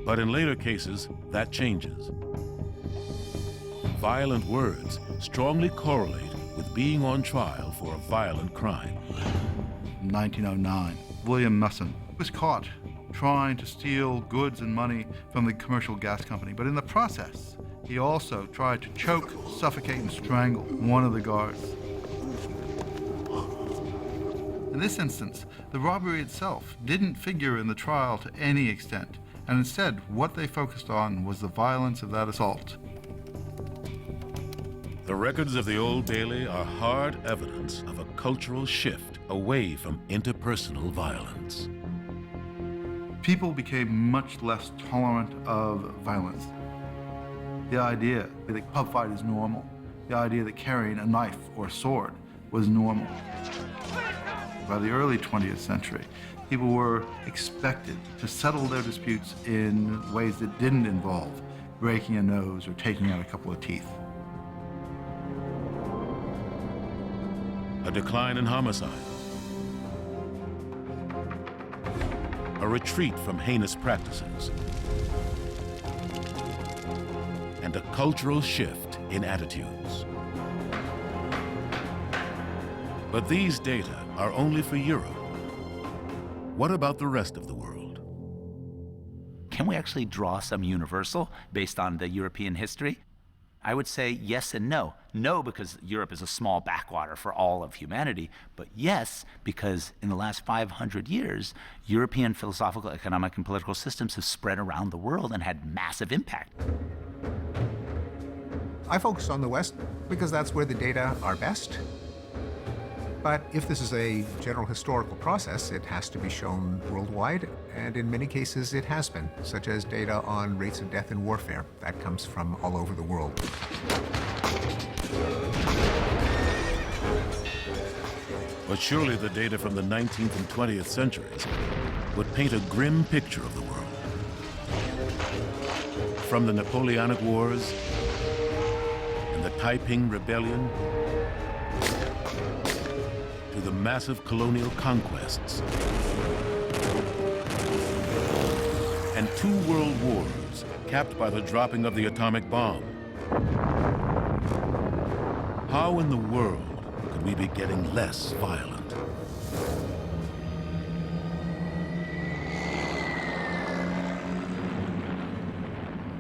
S1: But in later cases, that changes. Violent words strongly correlate with being on trial for a violent crime.
S8: In 1909, William Musson was caught trying to steal goods and money from the commercial gas company, but in the process, He also tried to choke, suffocate, and strangle one of the guards. In this instance, the robbery itself didn't figure in the trial to any extent, and instead what they focused on was the violence of that assault.
S1: The records of the Old Bailey are hard evidence of a cultural shift away from interpersonal violence.
S8: People became much less tolerant of violence. The idea that a pub fight is normal, the idea that carrying a knife or a sword was normal. By the early 20th century, people were expected to settle their disputes in ways that didn't involve breaking a nose or taking out a couple of teeth.
S1: A decline in homicide. A retreat from heinous practices. And a cultural shift in attitudes. But these data are only for Europe. What about the rest of the world?
S10: Can we actually draw some universal based on the European history? I would say yes and no. No, because Europe is a small backwater for all of humanity, but yes, because in the last 500 years, European philosophical, economic, and political systems have spread around the world and had massive impact.
S7: I focus on the West because that's where the data are best. But if this is a general historical process, it has to be shown worldwide, and in many cases it has been, such as data on rates of death in warfare. That comes from all over the world.
S1: But surely the data from the 19th and 20th centuries would paint a grim picture of the world. From the Napoleonic Wars and the Taiping Rebellion to the massive colonial conquests and 2 world wars capped by the dropping of the atomic bomb. How in the world could we be getting less violent?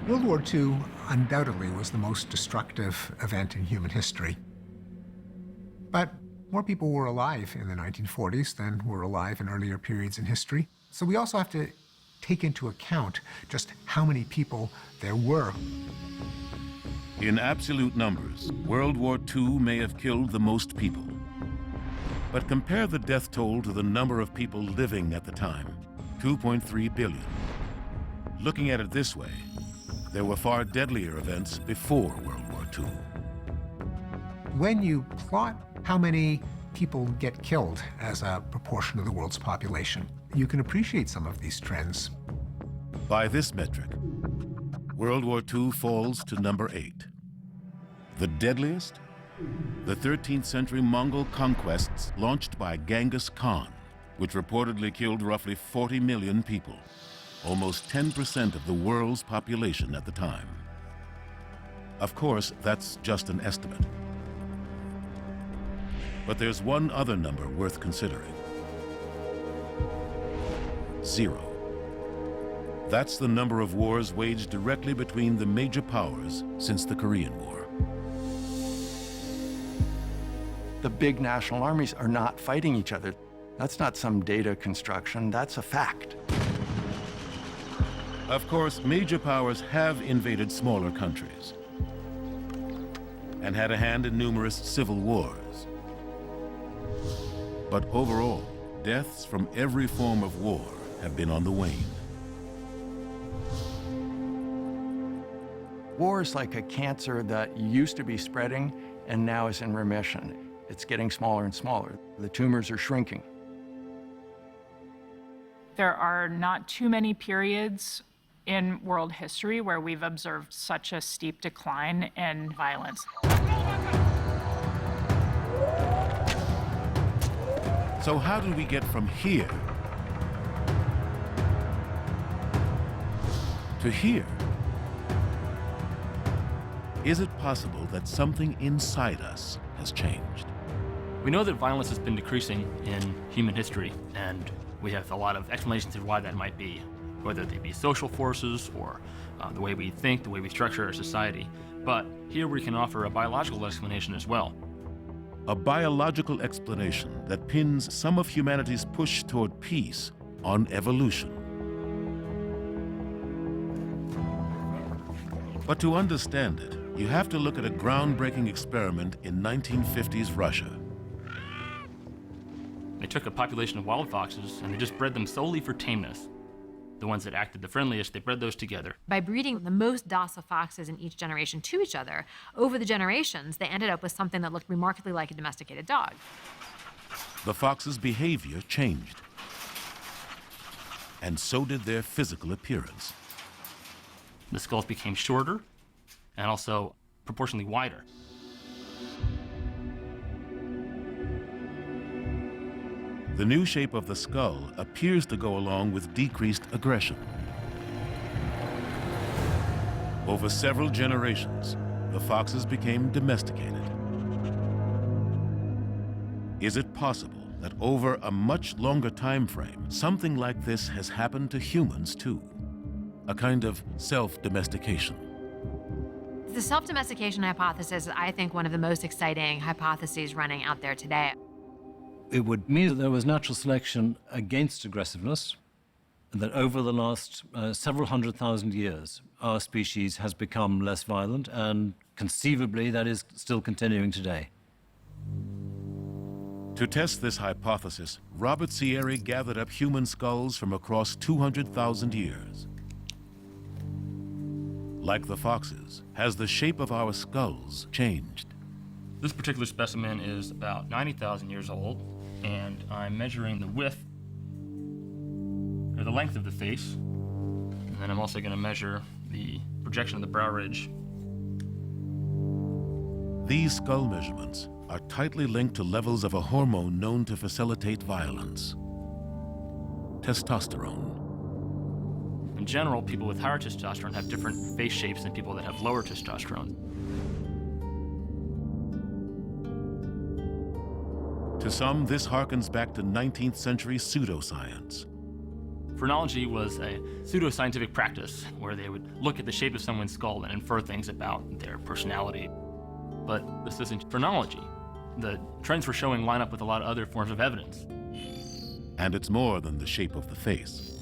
S7: World War II undoubtedly was the most destructive event in human history. But more people were alive in the 1940s than were alive in earlier periods in history. So we also have to take into account just how many people there were.
S1: In absolute numbers, World War II may have killed the most people. But compare the death toll to the number of people living at the time, 2.3 billion. Looking at it this way, there were far deadlier events before World War II.
S7: When you plot how many people get killed as a proportion of the world's population, you can appreciate some of these trends.
S1: By this metric, World War II falls to number 8. The deadliest? The 13th century Mongol conquests launched by Genghis Khan, which reportedly killed roughly 40 million people, almost 10% of the world's population at the time. Of course, that's just an estimate. But there's one other number worth considering. 0. That's the number of wars waged directly between the major powers since the Korean War.
S12: The big national armies are not fighting each other. That's not some data construction, that's a fact.
S1: Of course, major powers have invaded smaller countries and had a hand in numerous civil wars. But overall, deaths from every form of war have been on the wane.
S12: War is like a cancer that used to be spreading and now is in remission. It's getting smaller and smaller. The tumors are shrinking.
S13: There are not too many periods in world history where we've observed such a steep decline in violence.
S1: So how did we get from here to here? Is it possible that something inside us has changed?
S14: We know that violence has been decreasing in human history, and we have a lot of explanations of why that might be. whether they be social forces or the way we think, the way we structure our society. But here we can offer a biological explanation as well.
S1: A biological explanation that pins some of humanity's push toward peace on evolution. But to understand it, you have to look at a groundbreaking experiment in 1950s Russia.
S14: They took a population of wild foxes and they just bred them solely for tameness. The ones that acted the friendliest, they bred those together.
S5: By breeding the most docile foxes in each generation to each other, over the generations, they ended up with something that looked remarkably like a domesticated dog.
S1: The fox's behavior changed. And so did their physical appearance.
S14: The skulls became shorter and also proportionally wider.
S1: The new shape of the skull appears to go along with decreased aggression. Over several generations, the foxes became domesticated. Is it possible that over a much longer time frame, something like this has happened to humans too? A kind of self-domestication.
S5: The self-domestication hypothesis is, I think, one of the most exciting hypotheses running out there today.
S15: It would mean that there was natural selection against aggressiveness, and that over the last several 100,000 years, our species has become less violent, and conceivably that is still continuing today.
S1: To test this hypothesis, Robert Sierra gathered up human skulls from across 200,000 years. Like the foxes, has the shape of our skulls changed?
S14: This particular specimen is about 90,000 years old, and I'm measuring the width, or the length of the face, and then I'm also going to measure the projection of the brow ridge.
S1: These skull measurements are tightly linked to levels of a hormone known to facilitate violence: testosterone.
S14: In general, people with higher testosterone have different face shapes than people that have lower testosterone.
S1: To some, this harkens back to 19th century pseudoscience.
S14: Phrenology was a pseudoscientific practice where they would look at the shape of someone's skull and infer things about their personality. But this isn't phrenology. The trends we're showing line up with a lot of other forms of evidence.
S1: And it's more than the shape of the face.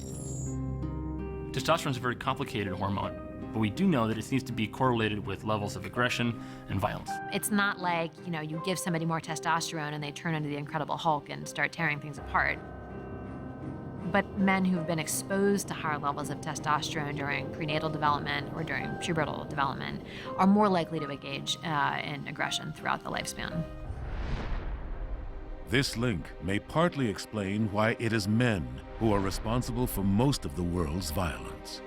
S14: Testosterone is a very complicated hormone, but we do know that it seems to be correlated with levels of aggression and violence.
S5: It's not like, you give somebody more testosterone and they turn into the Incredible Hulk and start tearing things apart. But men who've been exposed to higher levels of testosterone during prenatal development or during pubertal development are more likely to engage in aggression throughout the lifespan.
S1: This link may partly explain why it is men who are responsible for most of the world's violence.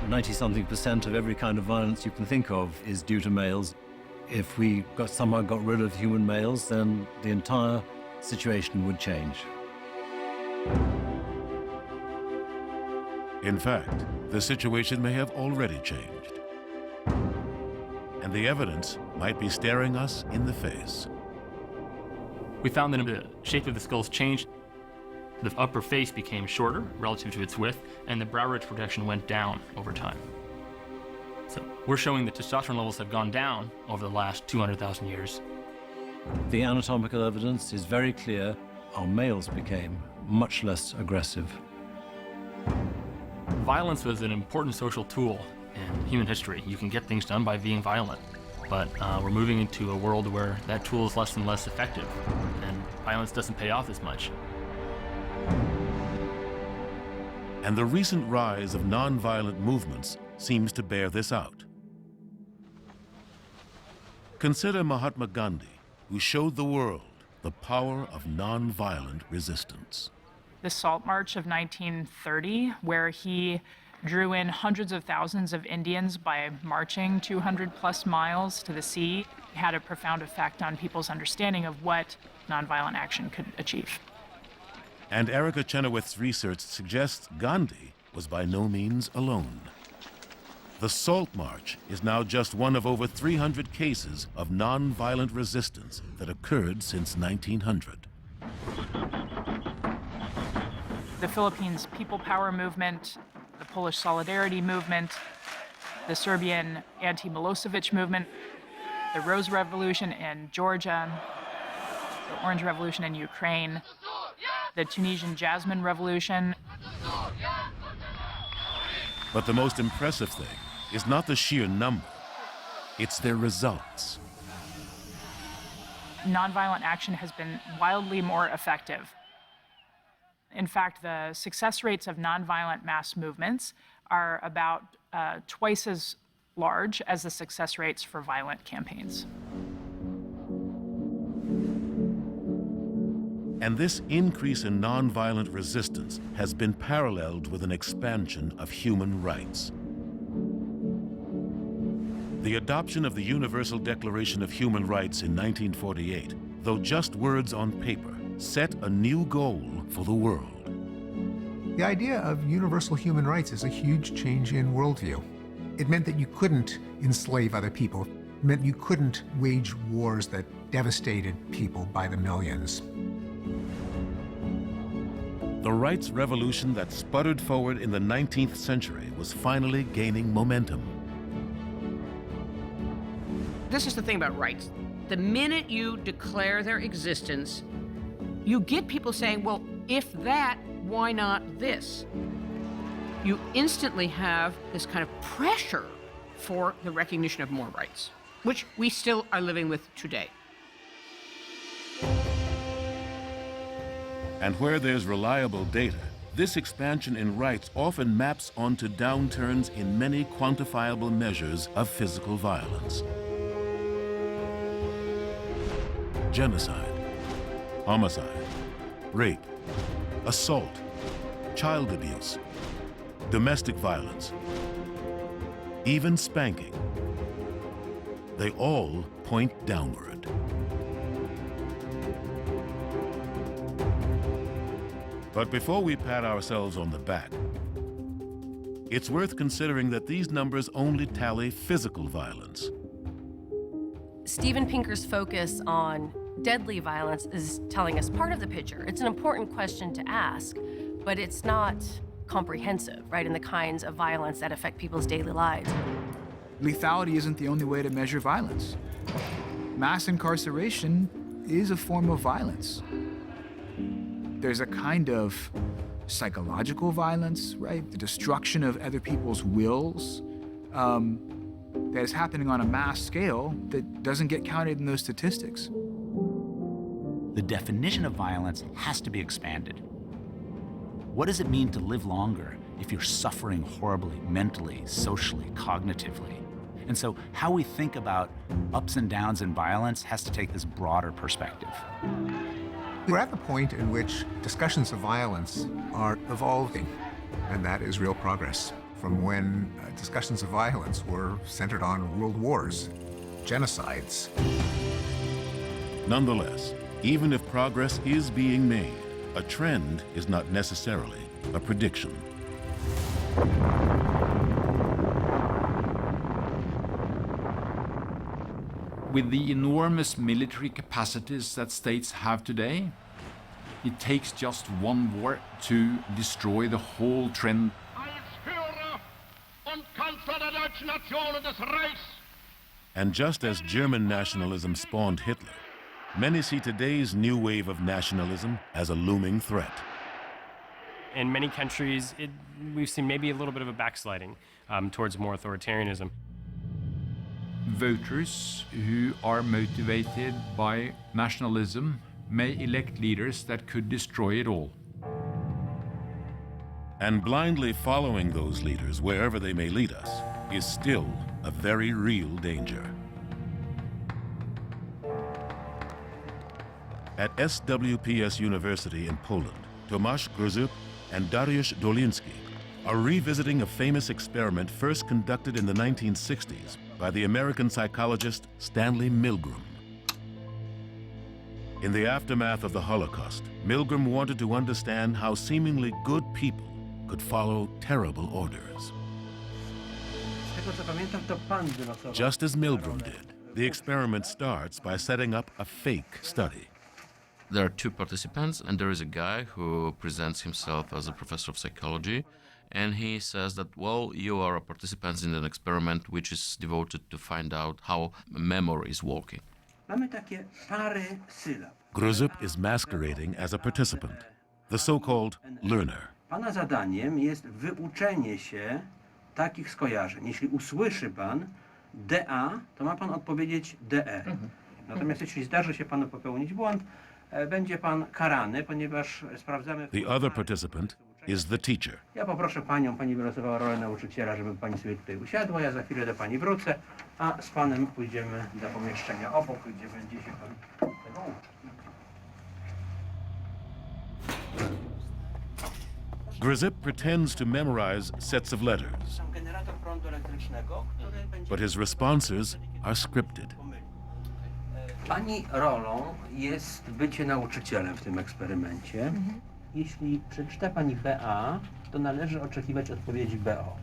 S15: 90-something% of every kind of violence you can think of is due to males. If we somehow got rid of human males, then the entire situation would change.
S1: In fact, the situation may have already changed. And the evidence might be staring us in the face.
S14: We found that the shape of the skulls changed. The upper face became shorter relative to its width, and the brow ridge projection went down over time. So we're showing that testosterone levels have gone down over the last 200,000 years.
S15: The anatomical evidence is very clear. Our males became much less aggressive.
S14: Violence was an important social tool in human history. You can get things done by being violent. But we're moving into a world where that tool is less and less effective, and violence doesn't pay off as much.
S1: And the recent rise of nonviolent movements seems to bear this out. Consider Mahatma Gandhi, who showed the world the power of nonviolent resistance.
S13: The Salt March of 1930, where he drew in hundreds of thousands of Indians by marching 200+ miles to the sea, had a profound effect on people's understanding of what nonviolent action could achieve.
S1: And Erica Chenoweth's research suggests Gandhi was by no means alone. The Salt March is now just one of over 300 cases of nonviolent resistance that occurred since 1900.
S13: The Philippines People Power Movement, the Polish Solidarity Movement, the Serbian anti-Milosevic movement, the Rose Revolution in Georgia, the Orange Revolution in Ukraine, the Tunisian Jasmine Revolution.
S1: But the most impressive thing is not the sheer number, it's their results.
S13: Nonviolent action has been wildly more effective. In fact, the success rates of nonviolent mass movements are about twice as large as the success rates for violent campaigns.
S1: And this increase in nonviolent resistance has been paralleled with an expansion of human rights. The adoption of the Universal Declaration of Human Rights in 1948, though just words on paper, set a new goal for the world.
S7: The idea of universal human rights is a huge change in worldview. It meant that you couldn't enslave other people. It meant you couldn't wage wars that devastated people by the millions.
S1: The rights revolution that sputtered forward in the 19th century was finally gaining momentum.
S6: This is the thing about rights. The minute you declare their existence, you get people saying, well, if that, why not this? You instantly have this kind of pressure for the recognition of more rights, which we still are living with today.
S1: And where there's reliable data, this expansion in rights often maps onto downturns in many quantifiable measures of physical violence. Genocide, homicide, rape, assault, child abuse, domestic violence, even spanking. They all point downward. But before we pat ourselves on the back, it's worth considering that these numbers only tally physical violence.
S26: Steven Pinker's focus on deadly violence is telling us part of the picture. It's an important question to ask, but it's not comprehensive, right, in the kinds of violence that affect people's daily lives.
S9: Lethality isn't the only way to measure violence. Mass incarceration is a form of violence. There's a kind of psychological violence, right? The destruction of other people's wills that is happening on a mass scale that doesn't get counted in those statistics.
S10: The definition of violence has to be expanded. What does it mean to live longer if you're suffering horribly, mentally, socially, cognitively? And so how we think about ups and downs in violence has to take this broader perspective.
S7: We're at the point in which discussions of violence are evolving, and that is real progress from when discussions of violence were centered on world wars, genocides.
S1: Nonetheless, even if progress is being made, a trend is not necessarily a prediction.
S11: With the enormous military capacities that states have today, it takes just one war to destroy the whole trend.
S1: And just as German nationalism spawned Hitler, many see today's new wave of nationalism as a looming threat.
S16: In many countries, we've seen maybe a little bit of a backsliding towards more authoritarianism.
S11: Voters who are motivated by nationalism may elect leaders that could destroy it all.
S1: And blindly following those leaders wherever they may lead us is still a very real danger. At SWPS University in Poland, Tomasz Grzyb and Dariusz Doliński are revisiting a famous experiment first conducted in the 1960s by the American psychologist Stanley Milgram. In the aftermath of the Holocaust, Milgram wanted to understand how seemingly good people could follow terrible orders. Just as Milgram did, the experiment starts by setting up a fake study.
S17: There are two participants, and there is a guy who presents himself as a professor of psychology, and he says that, well, you are a participant in an experiment which is devoted to find out how memory is working.
S1: Grzyb is masquerading as a participant, the so-called learner.
S18: Pana zadaniem jest wyuczenie się takich skojarzeń. Jeśli usłyszy pan DA, to ma pan odpowiedzieć DE. Natomiast jeśli zdarzy się panu popełnić błąd, będzie pan karany, ponieważ sprawdzamy...
S1: The other participant is the teacher.
S18: Ja poproszę panią, pani wylosowała rolę nauczyciela, żeby pani sobie tutaj usiadła, ja za chwilę do pani wrócę, a z panem pójdziemy do pomieszczenia obok, gdzie będzie się pan tego uczył.
S1: Grzyb pretends to memorize sets of letters, but his responses are scripted.
S18: Pani rolą jest bycie nauczycielem w tym eksperymencie. Jeśli przeczyta pani BA, to należy oczekiwać odpowiedzi BO.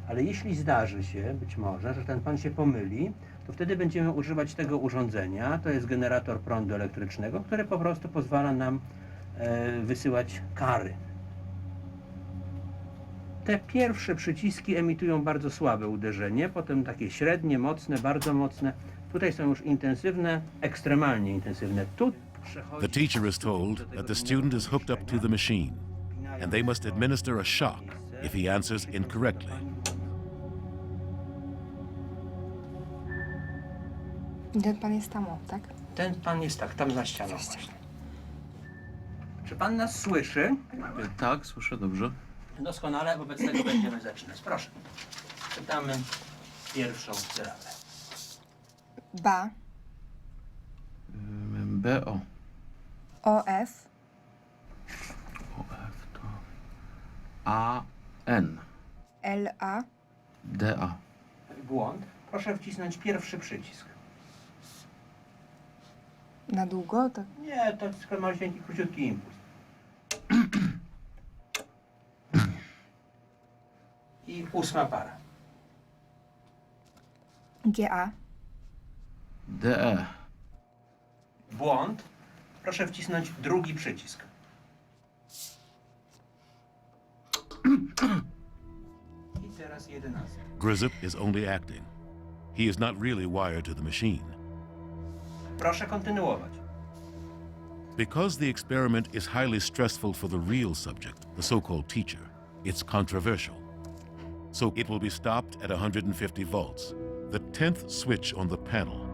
S18: Ale jeśli zdarzy się, być może, że ten pan się pomyli, to wtedy będziemy używać tego urządzenia. To jest generator prądu elektrycznego, który po prostu pozwala nam wysyłać kary. Te pierwsze przyciski emitują bardzo słabe uderzenie, potem takie średnie, mocne, bardzo mocne. Tutaj są już intensywne, ekstremalnie intensywne. Tu
S1: The teacher is told that the student is hooked up to the machine, and they must administer a shock if he answers incorrectly.
S20: Ten pan jest tam, tak?
S18: Ten pan jest tak, tam za ścianą właśnie. Czy pan nas słyszy?
S17: Tak, słyszę dobrze.
S18: Doskonale, wobec tego będziemy zaczynać. Proszę. Czytamy pierwszą sylabę.
S20: Ba.
S17: BO.
S20: OF.
S17: OF to AN.
S20: LA.
S17: DA.
S18: Błąd. Proszę wcisnąć pierwszy przycisk.
S20: Na długo? Tak.
S18: Nie, to tylko malusieńki, króciutki impuls. I ósma para.
S20: GA.
S17: DE.
S18: Błąd. Proszę wcisnąć drugi przycisk. I teraz 11.
S1: Grzyb is only acting. He is not really wired to the machine.
S18: Proszę kontynuować.
S1: Because the experiment is highly stressful for the real subject, the so-called teacher, it's controversial. So it will be stopped at 150 volts, the 10th switch on the panel,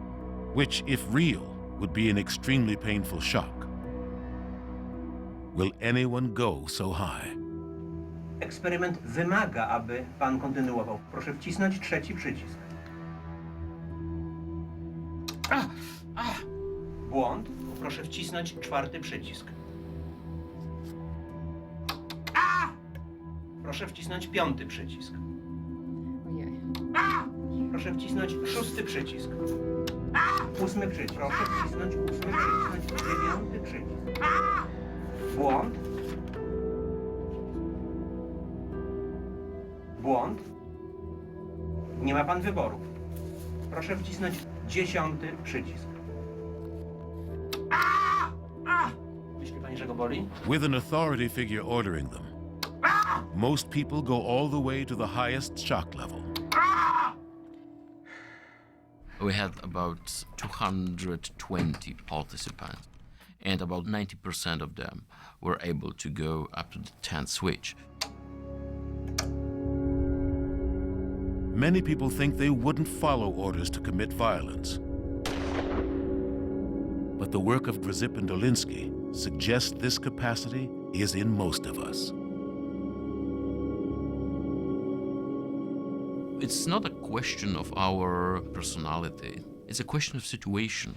S1: which, if real, would be an extremely painful shock. Will anyone go so high?
S18: Eksperyment wymaga, aby pan kontynuował. Proszę wcisnąć trzeci przycisk. Błąd. Proszę wcisnąć czwarty przycisk. Proszę wcisnąć piąty przycisk. Proszę wcisnąć szósty przycisk. Ósmy przycisk. Proszę wcisnąć ósmy przycisk. Dziewiąty przycisk. Błąd. Błąd. Nie ma pan wyboru. Proszę wcisnąć 10. przycisk. Myśli pani, że go boli?
S1: With an authority figure ordering them, most people go all the way to the highest shock level.
S17: We had about 220 participants, and about 90% of them were able to go up to the 10th switch.
S1: Many people think they wouldn't follow orders to commit violence. But the work of Grzyb and Dolinsky suggests this capacity is in most of us.
S17: It's not a question of our personality, it's a question of situation.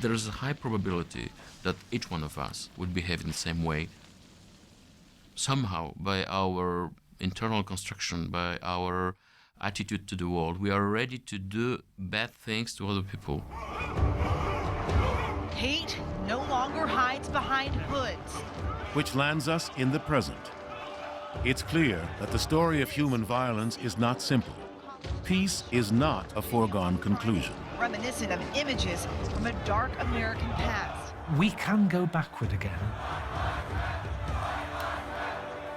S17: There is a high probability that each one of us would behave in the same way. Somehow, by our internal construction, by our attitude to the world, we are ready to do bad things to other people.
S22: Hate no longer hides behind hoods.
S1: Which lands us in the present. It's clear that the story of human violence is not simple. Peace is not a foregone conclusion.
S22: Reminiscent of images from a dark American past.
S2: we can go backward again.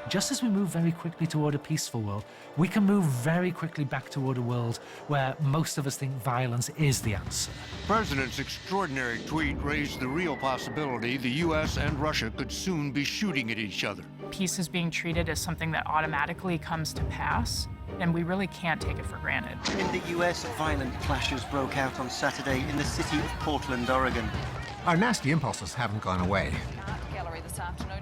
S2: Just as we move very quickly toward a peaceful world, we can move very quickly back toward a world where most of us think violence is the answer.
S4: President's extraordinary tweet raised the real possibility the U.S. and Russia could soon be shooting at each other.
S13: Peace is being treated as something that automatically comes to pass, and we really can't take it for granted.
S19: In the U.S., violent clashes broke out on Saturday in the city of Portland, Oregon.
S7: Our nasty impulses haven't gone away.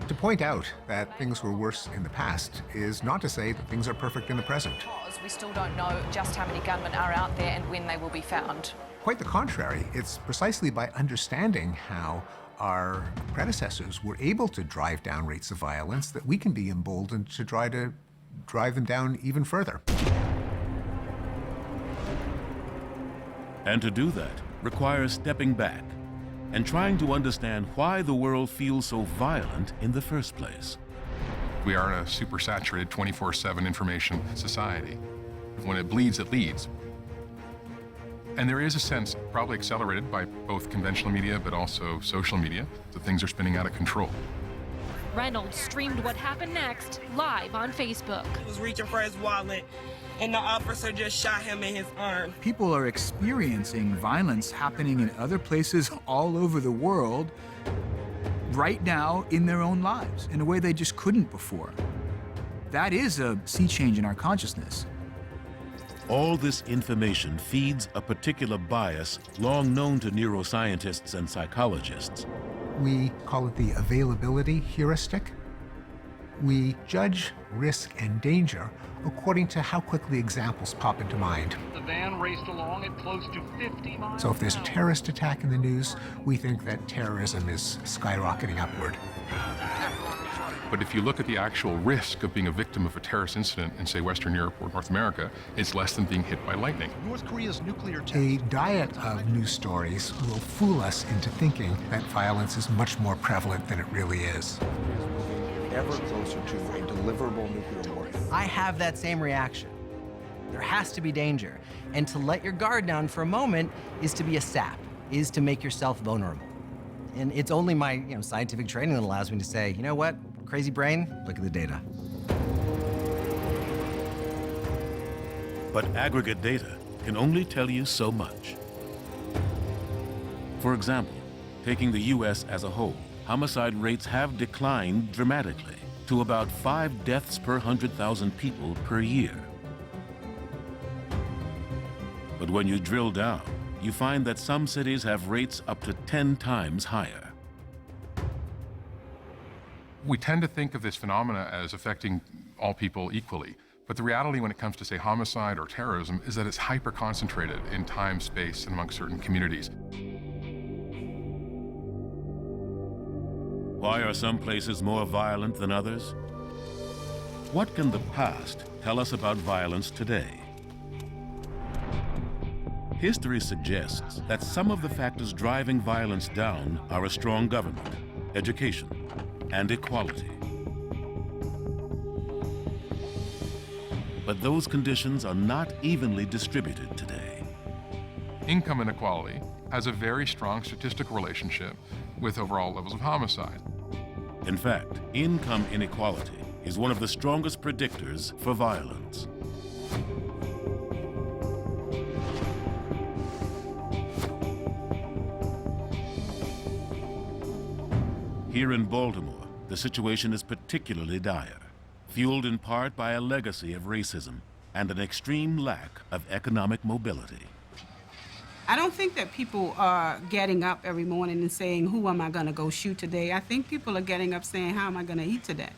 S7: To point out that things were worse in the past is not to say that things are perfect in the present.
S21: We still don't know just how many gunmen are out there and when they will be found.
S7: Quite the contrary. It's precisely by understanding how our predecessors were able to drive down rates of violence that we can be emboldened to try to drive them down even further.
S1: And to do that requires stepping back and trying to understand why the world feels so violent in the first place.
S23: We are in a supersaturated 24/7 information society. When it bleeds, it leads. And there is a sense, probably accelerated by both conventional media but also social media, that things are spinning out of control.
S24: Reynolds streamed what happened next live on Facebook.
S27: He was reaching for his wallet, and the officer just shot him in his arm.
S9: People are experiencing violence happening in other places all over the world right now in their own lives in a way they just couldn't before. That is a sea change in our consciousness.
S1: All this information feeds a particular bias long known to neuroscientists and psychologists.
S7: We call it the availability heuristic. We judge risk and danger according to how quickly examples pop into mind.
S28: The van raced along at close to 50 miles.
S7: So if there's a terrorist attack in the news, we think that terrorism is skyrocketing upward.
S23: But if you look at the actual risk of being a victim of a terrorist incident in, say, Western Europe or North America, it's less than being hit by lightning.
S4: North Korea's nuclear test.
S7: A diet of news stories will fool us into thinking that violence is much more prevalent than it really is.
S29: Ever closer to a deliverable nuclear warhead.
S30: I have that same reaction. There has to be danger. And to let your guard down for a moment is to be a sap, is to make yourself vulnerable. And it's only my scientific training that allows me to say, you know what, crazy brain, look at the data.
S1: But aggregate data can only tell you so much. For example, taking the U.S. as a whole, homicide rates have declined dramatically to about 5 deaths per 100,000 people per year. But when you drill down, you find that some cities have rates up to 10 times higher.
S23: We tend to think of this phenomena as affecting all people equally. But the reality when it comes to, say, homicide or terrorism is that it's hyper-concentrated in time, space, and amongst certain communities.
S1: Why are some places more violent than others? What can the past tell us about violence today? History suggests that some of the factors driving violence down are a strong government, education, and equality. But those conditions are not evenly distributed today.
S23: Income inequality has a very strong statistical relationship with overall levels of homicide.
S1: In fact, income inequality is one of the strongest predictors for violence. Here in Baltimore, the situation is particularly dire, fueled in part by a legacy of racism and an extreme lack of economic mobility.
S31: I don't think that people are getting up every morning and saying, who am I going to go shoot today? I think people are getting up saying, how am I going to eat today?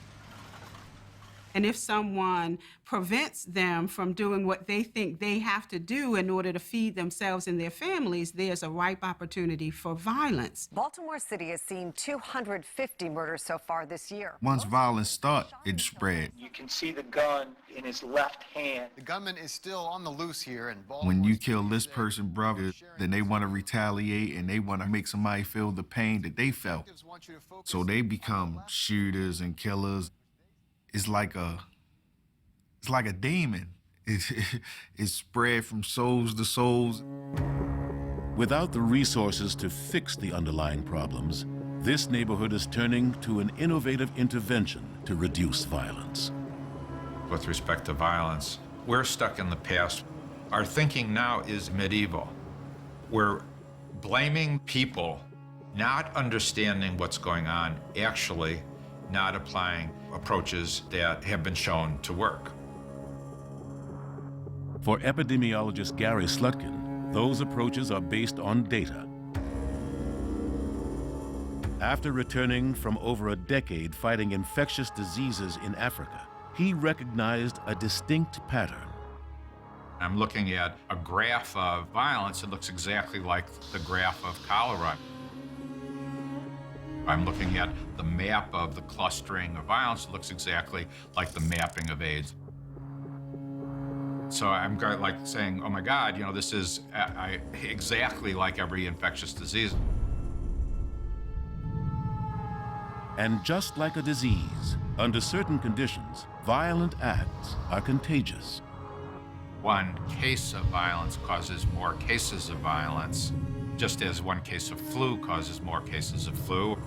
S31: And if someone prevents them from doing what they think they have to do in order to feed themselves and their families, there's a ripe opportunity for violence.
S32: Baltimore City has seen 250 murders so far this year.
S33: Once violence starts, it spreads.
S19: You can see the gun in his left hand.
S29: The gunman is still on the loose here in Baltimore.
S33: When you kill this person, brother, then they want to retaliate and they want to make somebody feel the pain that they felt. So they become shooters and killers. It's like a demon. It's spread from souls to souls.
S1: Without the resources to fix the underlying problems, this neighborhood is turning to an innovative intervention to reduce violence.
S3: With respect to violence, we're stuck in the past. Our thinking now is medieval. We're blaming people, not understanding what's going on, actually not applying approaches that have been shown to work.
S1: For epidemiologist Gary Slutkin, those approaches are based on data. After returning from over a decade fighting infectious diseases in Africa, he recognized a distinct pattern.
S3: I'm looking at a graph of violence that looks exactly like the graph of cholera. I'm looking at the map of the clustering of violence that looks exactly like the mapping of AIDS. So I'm like saying, oh my God, you know, this is exactly like every infectious disease.
S1: And just like a disease, under certain conditions, violent acts are contagious.
S3: One case of violence causes more cases of violence, just as one case of flu causes more cases of flu.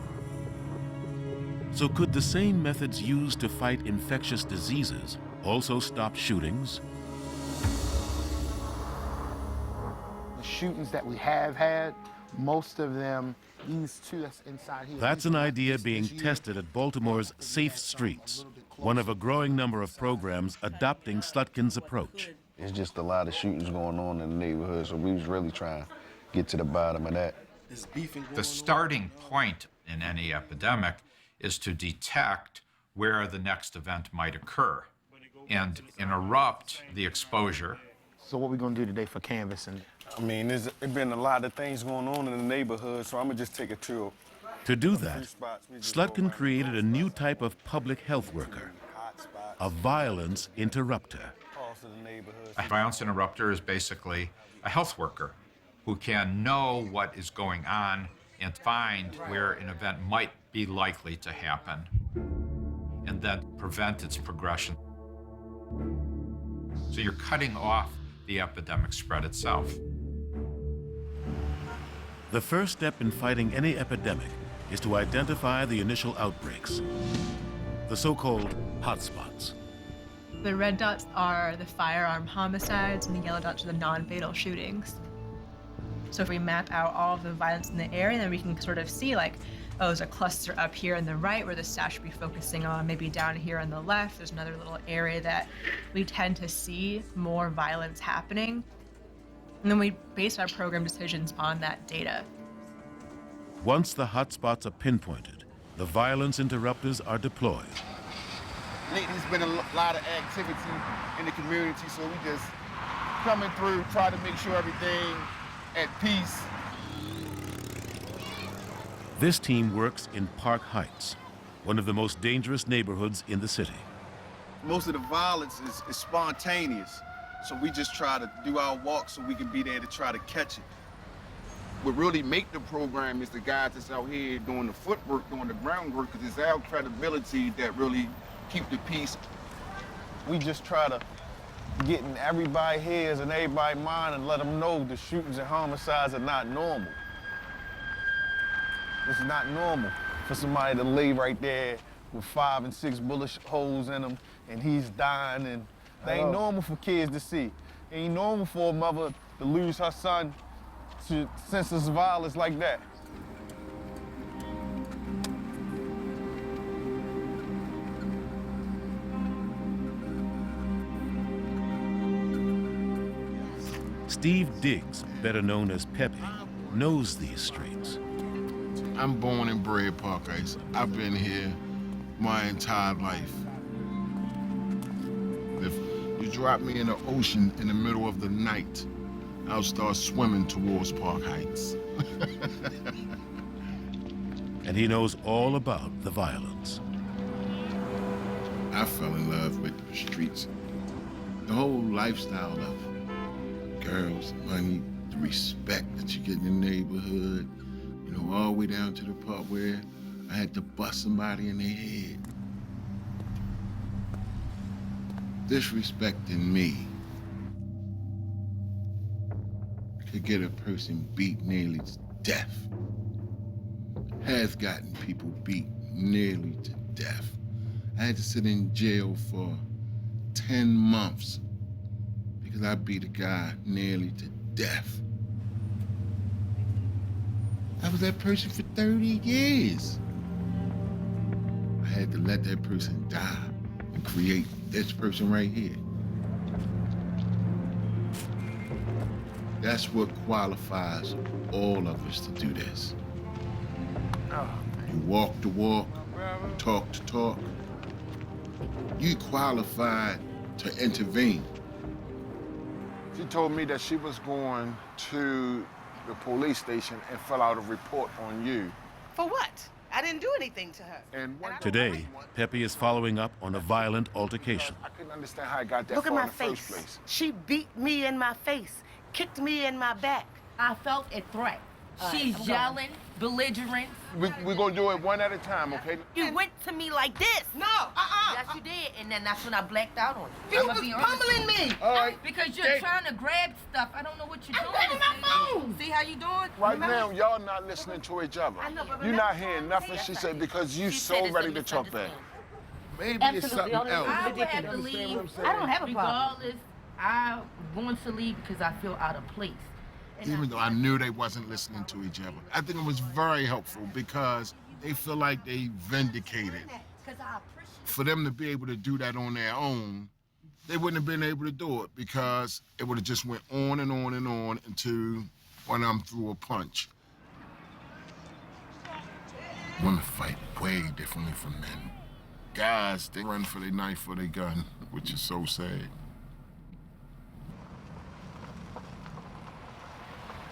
S1: So could the same methods used to fight infectious diseases also stop shootings?
S29: The shootings that we have had, most of them, these two that's inside here.
S1: That's an idea being tested at Baltimore's Safe Streets, one of a growing number of programs adopting Slutkin's approach.
S33: It's just a lot of shootings going on in the neighborhood, so we was really trying to get to the bottom of that.
S3: The starting point in any epidemic is to detect where the next event might occur and interrupt the exposure.
S29: So what we gonna do today for canvassing?
S33: I mean, there's been a lot of things going on in the neighborhood, so I'm gonna just take a tour.
S1: To do that, Slutkin created a new type of public health worker, a violence interrupter.
S3: A violence interrupter is basically a health worker who can know what is going on and find where an event might be likely to happen and then prevent its progression. So you're cutting off the epidemic spread itself.
S1: The first step in fighting any epidemic is to identify the initial outbreaks, the so-called hotspots.
S5: The red dots are the firearm homicides and the yellow dots are the non-fatal shootings. So if we map out all of the violence in the area, then we can sort of see like, oh, there's a cluster up here on the right where the stat should be focusing on, maybe down here on the left, there's another little area that we tend to see more violence happening. And then we base our program decisions on that data.
S1: Once the hotspots are pinpointed, the violence interrupters are deployed.
S29: Lately, there's been a lot of activity in the community, so we just coming through, try to make sure everything at peace.
S1: This team works in Park Heights, one of the most dangerous neighborhoods in the city.
S33: Most of the violence is spontaneous, so we just try to do our walk so we can be there to try to catch it.
S29: What really make the program is the guys that's out here doing the footwork, doing the groundwork, because it's our credibility that really keep the peace.
S33: We just try to get in everybody's heads and everybody's mind and let them know the shootings and homicides are not normal. It's not normal for somebody to lay right there with 5 and 6 bullet holes in him and he's dying, and that ain't normal for kids to see. It ain't normal for a mother to lose her son to senseless violence like that.
S1: Steve Diggs, better known as Pepe, knows these streets.
S6: I'm born and bred Park Heights. I've been here my entire life. If you drop me in the ocean in the middle of the night, I'll start swimming towards Park Heights.
S1: And he knows all about the violence.
S6: I fell in love with the streets. The whole lifestyle of girls, money, the respect that you get in the neighborhood, you know, all the way down to the part where I had to bust somebody in their head. Disrespecting me. could get a person beat nearly to death. Has gotten people beat nearly to death. I had to sit in jail for 10 months because I beat a guy nearly to death. I was that person for 30 years. I had to let that person die and create this person right here. That's what qualifies all of us to do this. You walk the walk, you talk the talk. You qualified to intervene.
S33: She told me that she was going to the police station and fill out a report on you.
S8: For what? I didn't do anything to her.
S33: And
S1: Today, Pepe is following up on a violent altercation.
S33: I couldn't understand how I got that
S8: Look at
S33: far
S8: my
S33: in the first
S8: face.
S33: place.
S8: She beat me in my face, kicked me in my back.
S10: I felt a threat. She's yelling, belligerent.
S33: We're gonna do it one at a time, okay?
S10: You went to me like this.
S8: No,
S10: Yes, you did, and then that's when I blacked out on you.
S8: You
S10: I'ma
S8: was
S10: be honest
S8: pummeling
S10: with you.
S8: me.
S33: All right.
S10: Because you're trying to grab stuff. I don't know what you're doing.
S8: grabbing my phone.
S10: See how you doing?
S33: Right now, y'all not listening to each other.
S10: I know, but
S33: You're
S10: remember-
S33: not hearing nothing she said because you so ready to talk back.
S6: Maybe it's something else.
S10: I would have to leave.
S8: I don't have a problem.
S10: Regardless, I'm going to leave because I feel out of place.
S6: Even though I knew they wasn't listening to each other. I think it was very helpful because they feel like they vindicated. For them to be able to do that on their own, they wouldn't have been able to do it because it would have just went on and on and on until one of them threw a punch. Women fight way differently from men. Guys, they run for their knife or their gun, which is so sad.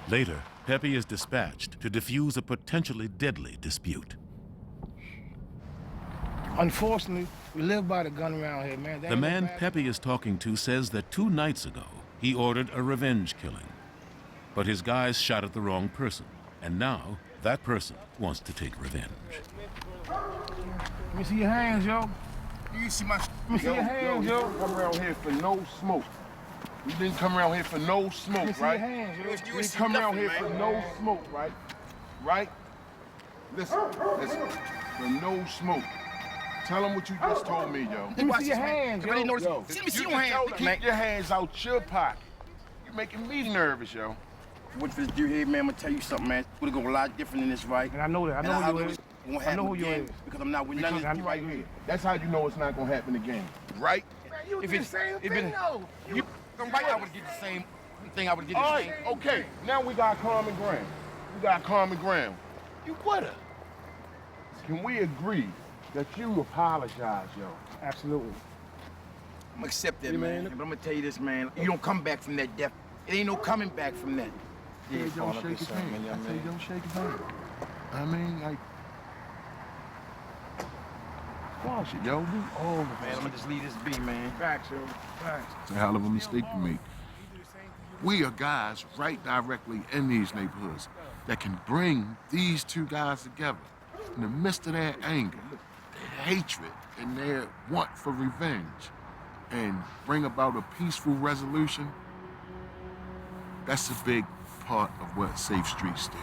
S1: Later, Pepe is dispatched to defuse a potentially deadly dispute.
S11: Unfortunately, we live by the gun around here, man.
S1: The man Pepe is talking to says that 2 nights ago, he ordered a revenge killing. But his guys shot at the wrong person, and now that person wants to take revenge.
S11: Let me see your hands, yo.
S33: You see my...
S11: Let me see your hands, yo.
S33: Come around here for no smoke. You didn't come around here for no
S11: Let me
S33: smoke,
S11: see
S33: right?
S11: your hands, yo.
S33: You didn't come around here for no smoke, right? Right? Listen, for no smoke. Tell them what you just told me, yo.
S11: Let me see your hands, yo.
S33: Yo,
S8: Let me see your hands.
S33: you keep your hands out your pocket. You're making me nervous, yo.
S11: What this dude here, man, I'm gonna tell you something, man. It's gonna go a lot different than this, right? And I know that. I know who you is. I know who you is. Because I'm not with none of this right here.
S33: That's how you know it's not gonna happen again, right?
S11: If it's the same thing, though. You right, I would get the same thing. I would get the
S33: All
S11: same.
S33: right, okay. Now we got common ground. We got common ground. You with her. Can we agree that you apologize, yo?
S11: Absolutely. I'm gonna accept that, man. But I'm gonna tell you this, man. You don't come back from that death. It ain't no coming back from that.
S33: Yeah, don't shake his hand. I say don't shake his hand. I mean, like, squash it, yo. Do all of it.
S11: Man, I'm gonna just leave this be, man. Facts, yo. Facts.
S6: It's a hell of a mistake to make. We are guys right directly in these neighborhoods that can bring these 2 guys together in the midst of their anger, their hatred, and their want for revenge, and bring about a peaceful resolution. That's a big part of what Safe Streets do.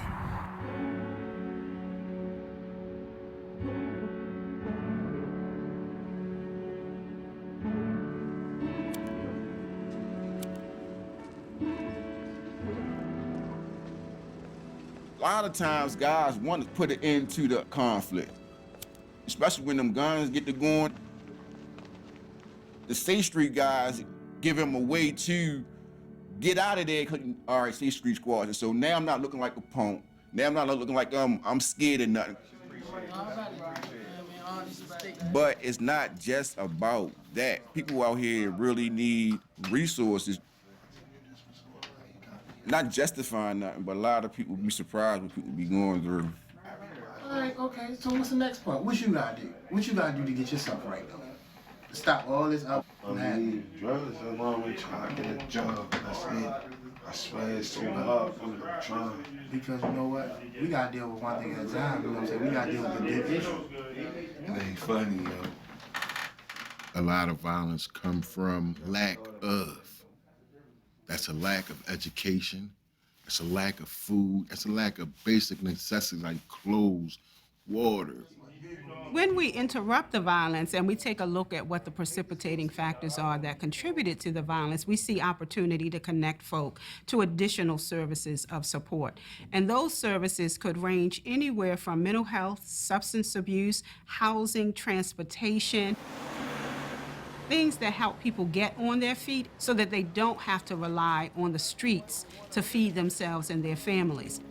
S29: A lot of times, guys want to put an end to the conflict, especially when them guns get to going. The Safe Street guys give him a way to get out of there. All right, Safe Street squad. And so now I'm not looking like a punk. Now I'm not looking like I'm scared of nothing. But it's not just about that. People out here really need resources. Not justifying nothing, but a lot of people be surprised what people be going through.
S12: All right, okay, so what's the next part? What you gotta do? What you gotta do to get yourself right, though? To stop all this up from happening?
S6: Drugs are wrong with trying to get a job. That's it. I swear it's so hard for me to try.
S12: Because you know what? We gotta deal with one thing at a time, you know what I'm saying? We gotta deal with the big issue.
S6: It ain't funny, yo. A lot of violence come from lack of. That's a lack of education. It's a lack of food. It's a lack of basic necessities like clothes, water.
S31: When we interrupt the violence and we take a look at what the precipitating factors are that contributed to the violence, we see opportunity to connect folk to additional services of support. And those services could range anywhere from mental health, substance abuse, housing, transportation, things that help people get on their feet so that they don't have to rely on the streets to feed themselves and their families.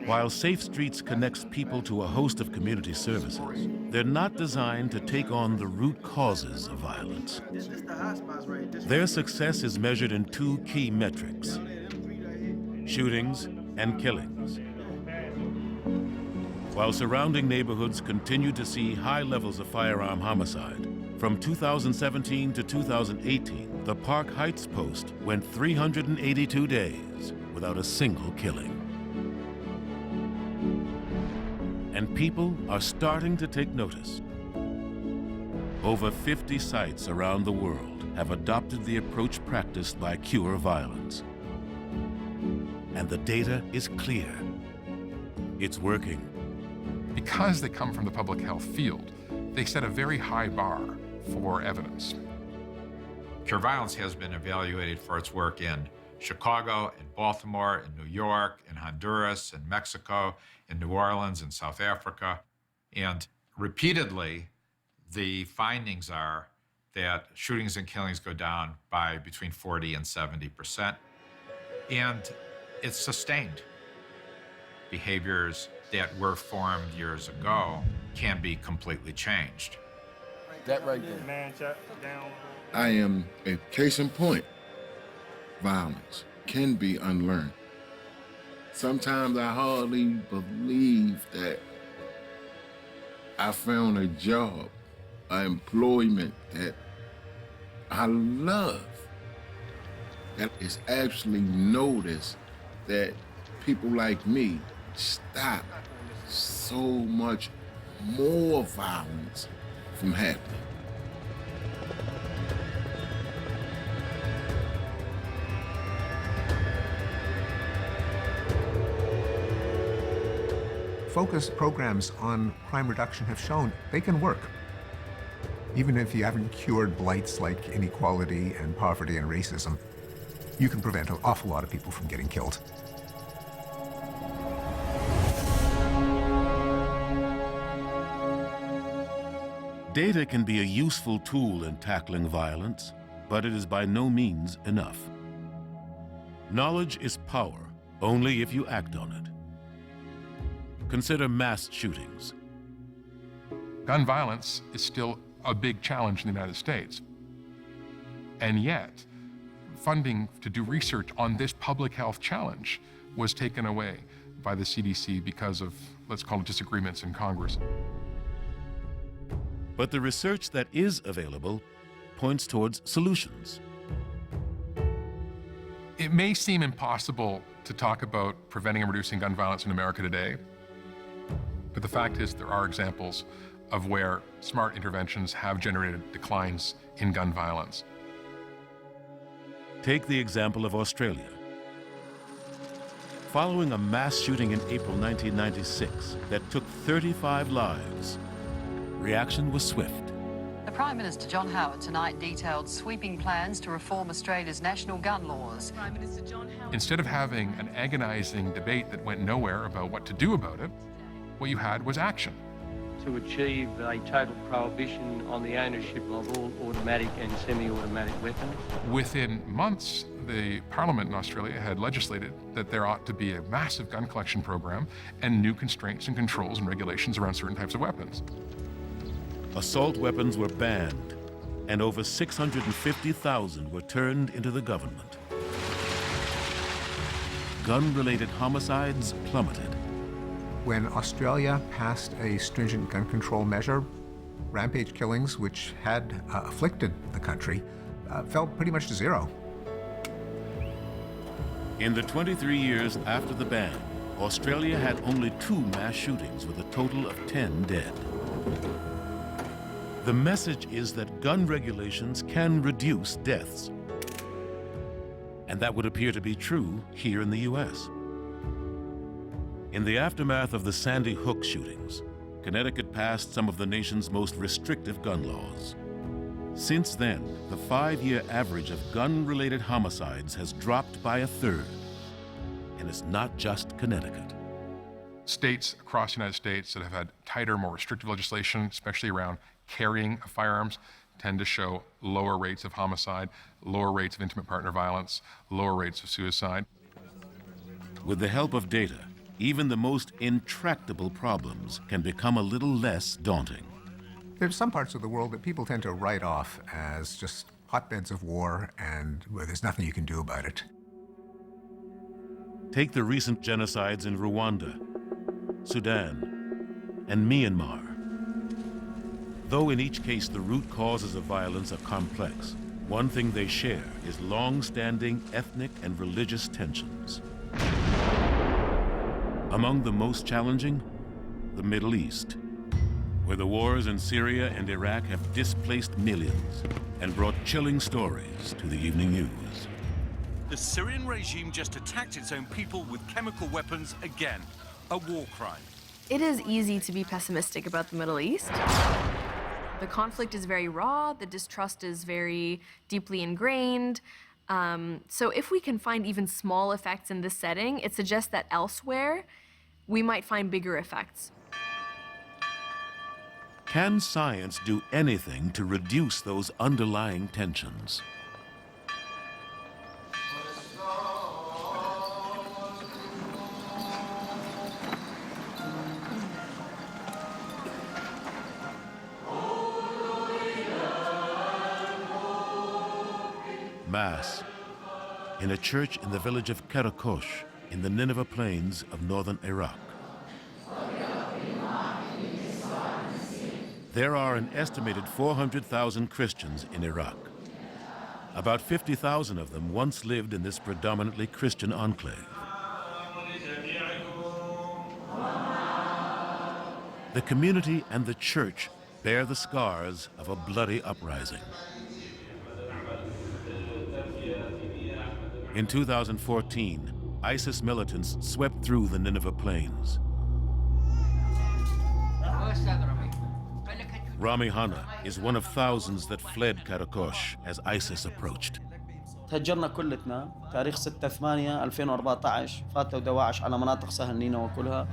S1: While Safe Streets connects people to a host of community services, they're not designed to take on the root causes of violence. Their success is measured in two key metrics: shootings and killings. While surrounding neighborhoods continue to see high levels of firearm homicide, from 2017 to 2018, the Park Heights Post went 382 days without a single killing. And people are starting to take notice. Over 50 sites around the world have adopted the approach practiced by Cure Violence. And the data is clear. It's working.
S23: Because they come from the public health field, they set a very high bar for evidence.
S3: Cure Violence has been evaluated for its work in Chicago, in Baltimore, in New York, in Honduras, in Mexico, in New Orleans, in South Africa. And repeatedly, the findings are that shootings and killings go down by between 40 and 70%. And it's sustained. Behaviors that were formed years ago can be completely changed.
S33: That right there.
S6: I am a case in point. Violence can be unlearned. Sometimes I hardly believe that I found a job, an employment that I love, that is actually noticed, that people like me stop so much more violence from happening.
S7: Focused programs on crime reduction have shown they can work. Even if you haven't cured blights like inequality and poverty and racism, you can prevent an awful lot of people from getting killed.
S1: Data can be a useful tool in tackling violence, but it is by no means enough. Knowledge is power, only if you act on it. Consider mass shootings.
S23: Gun violence is still a big challenge in the United States. And yet, funding to do research on this public health challenge was taken away by the CDC because of, let's call it, disagreements in Congress.
S1: But the research that is available points towards solutions.
S23: It may seem impossible to talk about preventing and reducing gun violence in America today, but the fact is there are examples of where smart interventions have generated declines in gun violence.
S1: Take the example of Australia. Following a mass shooting in April 1996 that took 35 lives, reaction was swift.
S2: The Prime Minister John Howard tonight detailed sweeping plans to reform Australia's national gun laws.
S5: Prime Minister John Howard.
S23: Instead of having an agonizing debate that went nowhere about what to do about it, what you had was action.
S13: To achieve a total prohibition on the ownership of all automatic and semi-automatic weapons.
S23: Within months, the Parliament in Australia had legislated that there ought to be a massive gun collection program and new constraints and controls and regulations around certain types of weapons.
S1: Assault weapons were banned, and over 650,000 were turned into the government. Gun-related homicides plummeted.
S7: When Australia passed a stringent gun control measure, rampage killings, which had afflicted the country, fell pretty much to zero.
S1: In the 23 years after the ban, Australia had only 2 mass shootings with a total of 10 dead. The message is that gun regulations can reduce deaths. And that would appear to be true here in the U.S. In the aftermath of the Sandy Hook shootings, Connecticut passed some of the nation's most restrictive gun laws. Since then, the 5-year average of gun-related homicides has dropped by a third. And it's not just Connecticut.
S23: States across the United States that have had tighter, more restrictive legislation, especially around carrying of firearms, tend to show lower rates of homicide, lower rates of intimate partner violence, lower rates of suicide.
S1: With the help of data, even the most intractable problems can become a little less daunting.
S7: There's some parts of the world that people tend to write off as just hotbeds of war and where there's nothing you can do about it.
S1: Take the recent genocides in Rwanda, Sudan, and Myanmar. Though in each case the root causes of violence are complex, one thing they share is long-standing ethnic and religious tensions. Among the most challenging, the Middle East, where the wars in Syria and Iraq have displaced millions and brought chilling stories to the evening news.
S9: The Syrian regime just attacked its own people with chemical weapons again, a war crime.
S14: It is easy to be pessimistic about the Middle East. The conflict is very raw, the distrust is very deeply ingrained. So if we can find even small effects in this setting, it suggests that elsewhere, we might find bigger effects.
S1: Can science do anything to reduce those underlying tensions? Mass in a church in the village of Karakosh in the Nineveh Plains of northern Iraq. There are an estimated 400,000 Christians in Iraq. About 50,000 of them once lived in this predominantly Christian enclave. The community and the church bear the scars of a bloody uprising. In 2014, ISIS militants swept through the Nineveh Plains. Rami Hanna is one of thousands that fled Karakosh as ISIS approached.
S15: تهجرنا كلتنا تاريخ 6/8/2014 فاتوا دواعش على مناطق سهل نينوى كلها.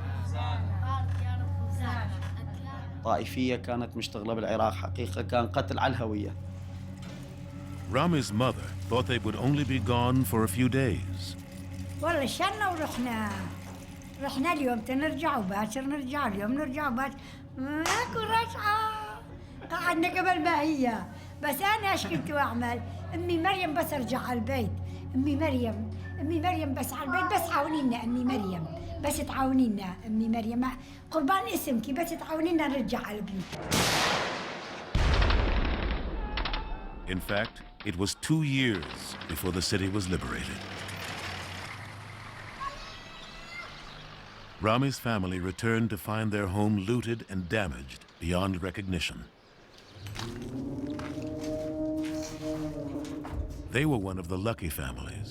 S15: طائفية كانت مشتغلة بالعراق حقيقة كان قتل على الهوية.
S1: Rami's mother thought they would only be gone for a few days.
S16: والله شلنا رحنا اليوم تنرجع وباكر نرجع اليوم نرجع وباكر ماكو رجعة. قعدنا قبل ما هي بس أنا إيش كنت أعمل؟ أمي مريم بس أرجع على البيت. أمي مريم بس على البيت بس تعاونينا أمي مريم بس تعاونينا أمي مريم قربان اسمك بس تعاونينا نرجع على البيت.
S1: In fact, it was 2 years before the city was liberated. Rami's family returned to find their home looted and damaged beyond recognition. They were one of the lucky families.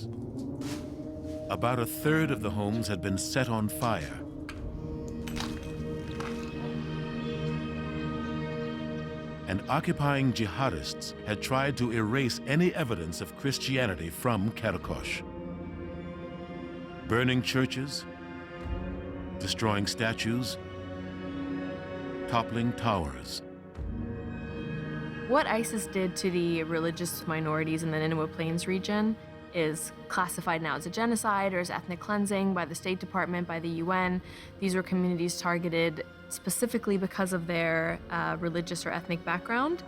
S1: About a third of the homes had been set on fire. And occupying jihadists had tried to erase any evidence of Christianity from Karakosh. Burning churches, destroying statues, toppling towers.
S14: What ISIS did to the religious minorities in the Nineveh Plains region is classified now as a genocide or as ethnic cleansing by the State Department, by the UN. These were communities targeted specifically because of their religious or ethnic background.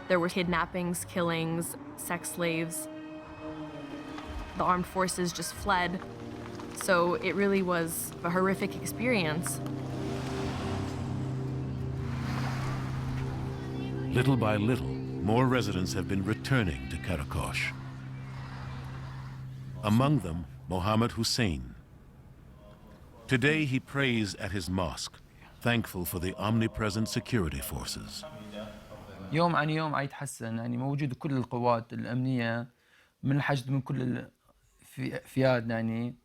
S14: There were kidnappings, killings, sex slaves. The armed forces just fled. So it really was a horrific experience.
S1: Little by little, more residents have been returning to Karakosh. Among them, Mohammed Hussein. Today he prays at his mosque, thankful for the omnipresent security forces.
S17: يوم عن يوم عم يتحسن يعني موجود كل القوات الأمنية
S4: من الحشد من كل الفئات يعني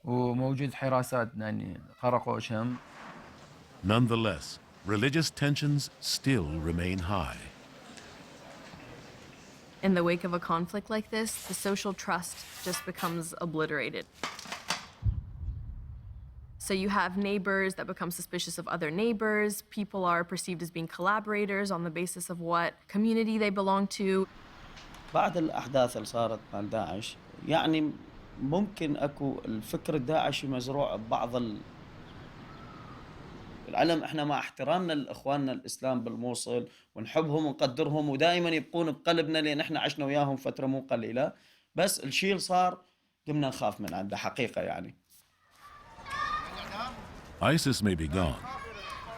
S4: وموجود حراسات يعني قراقوش هم.
S1: Nonetheless, religious tensions still remain high.
S14: In the wake of a conflict like this, the social trust just becomes obliterated. So you have neighbors that become suspicious of other neighbors. People are perceived as being collaborators on the basis of what community they belong to.
S15: بعد الأحداث اللي صارت مع داعش يعني ممكن أكو الفكر الداعشي مزروع ببعض العلم. احنا مع احترامنا لاخواننا الاسلام بالموصل ونحبهم ونقدرهم ودائما يبقون بقلبنا لان احنا عشنا وياهم فتره مو قليله، بس الشيء اللي صار قمنا نخاف من عنده حقيقه يعني.
S1: ISIS may be gone,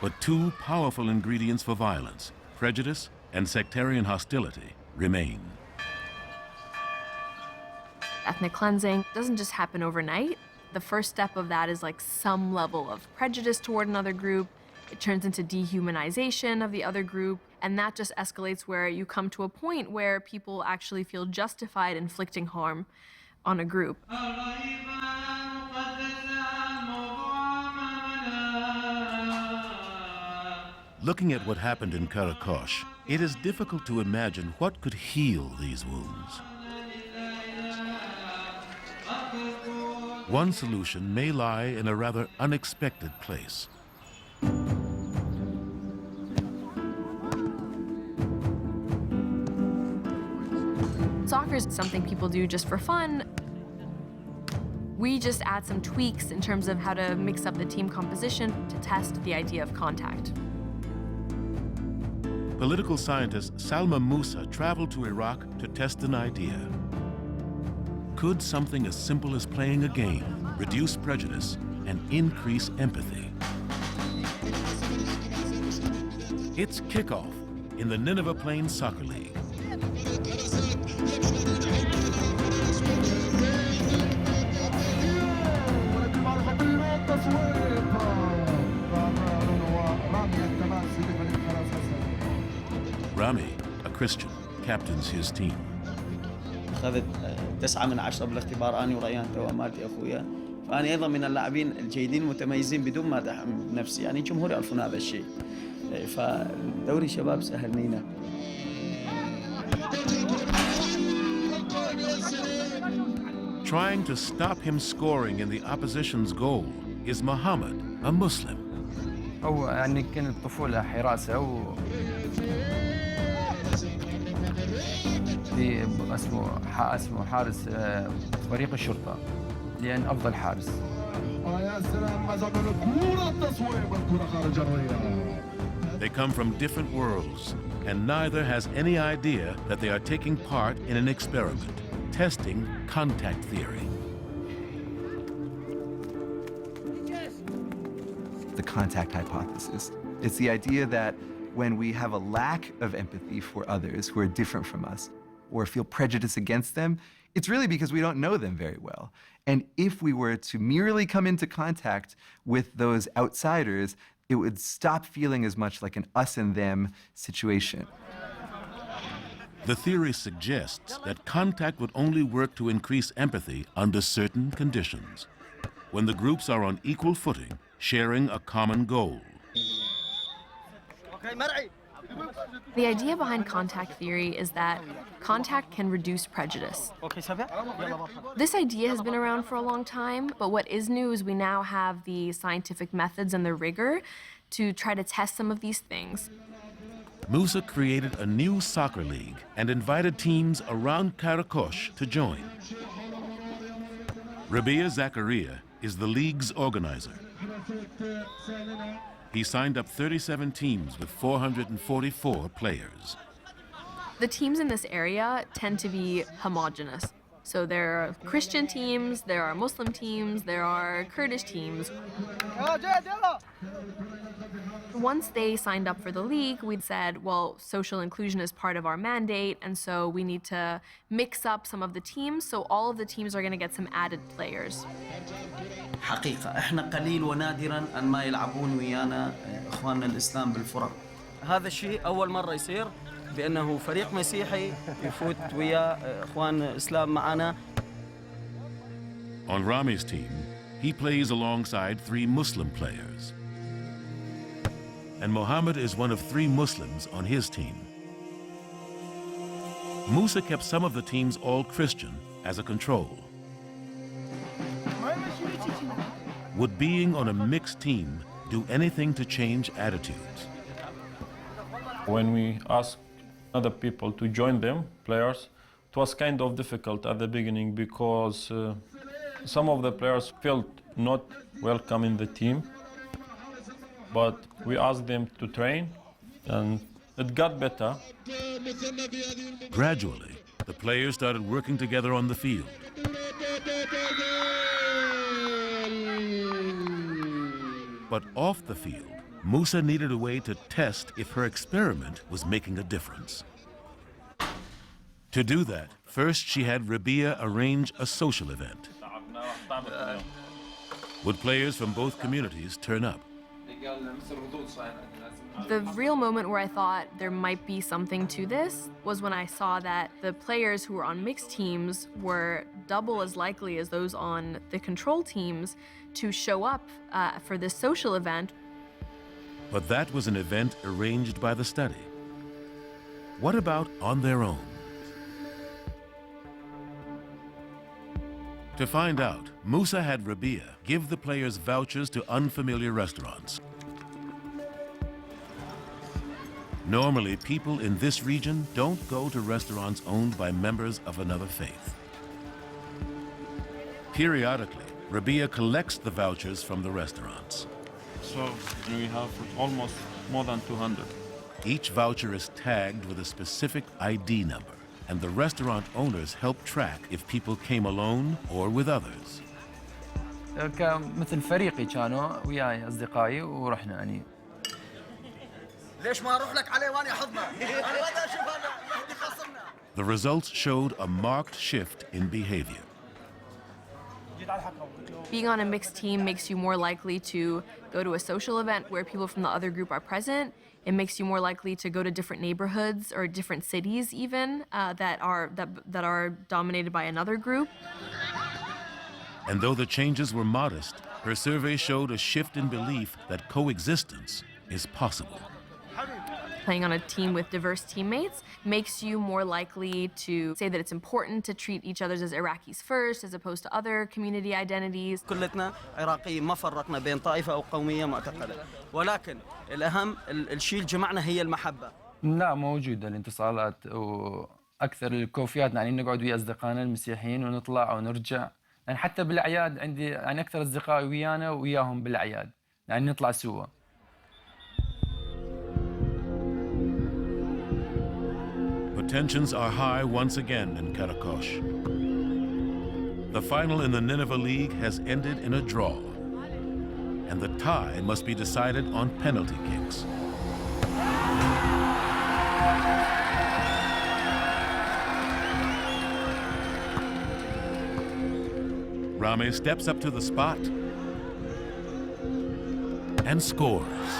S1: but two powerful ingredients for violence, prejudice and sectarian hostility, remain.
S14: Ethnic cleansing doesn't just happen overnight. The first step of that is like some level of prejudice toward another group. It turns into dehumanization of the other group, and that just escalates where you come to a point where people actually feel justified inflicting harm on a group.
S1: Looking at what happened in Karakosh, it is difficult to imagine what could heal these wounds. One solution may lie in a rather unexpected place.
S14: Soccer is something people do just for fun. We just add some tweaks in terms of how to mix up the team composition to test the idea of contact.
S1: Political scientist Salma Musa traveled to Iraq to test an idea. Could something as simple as playing a game reduce prejudice and increase empathy? It's kickoff in the Nineveh Plains Soccer League. Rami, a Christian, captains his team.
S15: أخذت 9 من 10 بالاختبار أنا وريان تواماتي أخويا، فأنا أيضا من اللاعبين الجيدين المتميزين بدون ما أدعم بنفسي، يعني جمهوري يعرفون هذا الشيء. فدوري شباب سهلنينا.
S1: Trying to stop him scoring in the opposition's goal is Muhammad, a Muslim.
S4: هو يعني كانت طفولة حراسة في اسمه حارس فريق الشرطة لأن أفضل حارس.
S1: They come from different worlds, and neither has any idea that they are taking part in an experiment, testing contact theory.
S17: The contact hypothesis. It's the idea that when we have a lack of empathy for others who are different from us, or feel prejudice against them, it's really because we don't know them very well. And if we were to merely come into contact with those outsiders, it would stop feeling as much like an us and them situation.
S1: The theory suggests that contact would only work to increase empathy under certain conditions, when the groups are on equal footing, sharing a common goal.
S14: The idea behind contact theory is that contact can reduce prejudice. This idea has been around for a long time, but what is new is we now have the scientific methods and the rigor to try to test some of these things.
S1: Musa created a new soccer league and invited teams around Karakosh to join. Rabia Zakaria is the league's organizer. He signed up 37 teams with 444 players.
S14: The teams in this area tend to be homogenous. So there are Christian teams, there are Muslim teams, there are Kurdish teams. Once they signed up for the league, we'd said, well, social inclusion is part of our mandate, and so we need to mix up some of the teams, so all of the teams are going to get some added players.
S15: حقيقة احنا قليل ونادرا ان ما يلعبون ويانا اخواننا الاسلام بالفرق.
S18: هذا الشيء اول مرة يصير
S15: بأنه فريق مسيحي يفوت ويا إخوان إسلام معنا.
S1: On Rami's team, he plays alongside 3 Muslim players. And Mohammed is one of 3 Muslims on his team. Musa kept some of the teams all Christian as a control. Would being on a mixed team do anything to change attitudes?
S10: When we asked other people to join them, players, it was kind of difficult at the beginning because some of the players felt not welcome in the team. But we asked them to train and it got better.
S1: Gradually, the players started working together on the field. But off the field, Musa needed a way to test if her experiment was making a difference. To do that, first she had Rabia arrange a social event. Would players from both communities turn up?
S14: The real moment where I thought there might be something to this was when I saw that the players who were on mixed teams were double as likely as those on the control teams to show up for this social event.
S1: But that was an event arranged by the study. What about on their own? To find out, Musa had Rabia give the players vouchers to unfamiliar restaurants. Normally, people in this region don't go to restaurants owned by members of another faith. Periodically, Rabia collects the vouchers from the restaurants.
S10: So we have almost more than 200.
S1: Each voucher is tagged with a specific ID number, and the restaurant owners help track if people came alone or with others.
S4: مثل فريقي كانوا وياي أصدقائي ورحنا يعني.
S15: ليش ما أروح لك عليه وأنا حضنه؟ أنا بدي أشوف هذا اللي خاصمنا.
S1: The results showed a marked shift in behavior.
S14: Being on a mixed team makes you more likely to go to a social event where people from the other group are present. It makes you more likely to go to different neighborhoods or different cities even that are dominated by another group.
S1: And though the changes were modest, her survey showed a shift in belief that coexistence is possible.
S14: Playing on a team with diverse teammates makes you more likely to say that it's important to treat each other as Iraqis first as opposed to other community identities.
S15: كلنا عراقيين ما فرقنا بين طائفة أو قومية معتقدة، ولكن الأهم الشيء اللي جمعنا هي المحبة.
S4: لا موجودة الانتصالات وأكثر الكوفيات يعني نقعد ويا أصدقائنا المسيحيين ونطلع ونرجع يعني حتى بالأعياد عندي يعني أكثر أصدقائي ويانا وياهم بالأعياد يعني نطلع سوا.
S1: But tensions are high once again in Karakosh. The final in the Nineveh League has ended in a draw, and the tie must be decided on penalty kicks. Rami steps up to the spot and scores.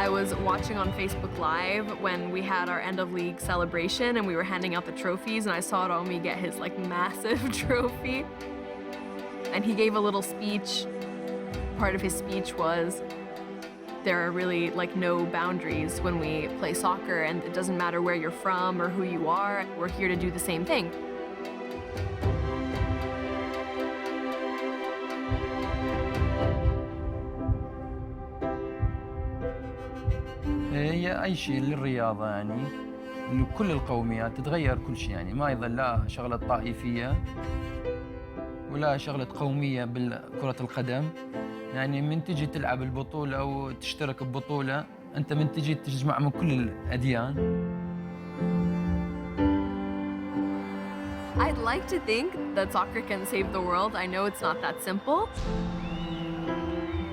S14: I was watching on Facebook Live when we had our end of league celebration and we were handing out the trophies, and I saw Romy get his like massive trophy. And he gave a little speech. Part of his speech was, there are really like no boundaries when we play soccer, and it doesn't matter where you're from or who you are, we're here to do the same thing.
S4: هي أي شيء للرياضة يعني لكل القوميات تتغير كل شيء يعني ما يظل لا شغلة طائفية ولا شغلة قومية بالكرة القدم يعني من تجي تلعب البطولة أو تشترك ببطولة أنت من تجي تجمع من كل الأديان.
S14: I'd like to think that soccer can save the world. I know it's not that simple.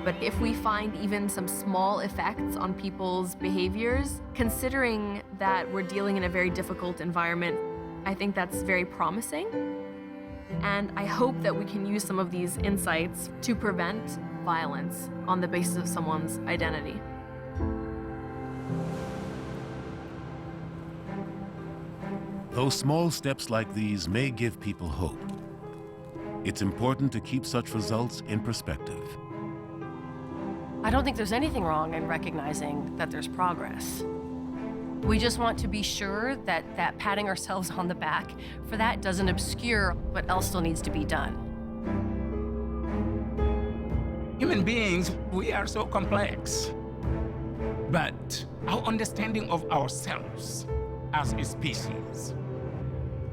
S14: But if we find even some small effects on people's behaviors, considering that we're dealing in a very difficult environment, I think that's very promising. And I hope that we can use some of these insights to prevent violence on the basis of someone's identity.
S1: Though small steps like these may give people hope, it's important to keep such results in perspective.
S8: I don't think there's anything wrong in recognizing that there's progress. We just want to be sure that patting ourselves on the back for that doesn't obscure what else still needs to be done.
S18: Human beings, we are so complex. But our understanding of ourselves as a species,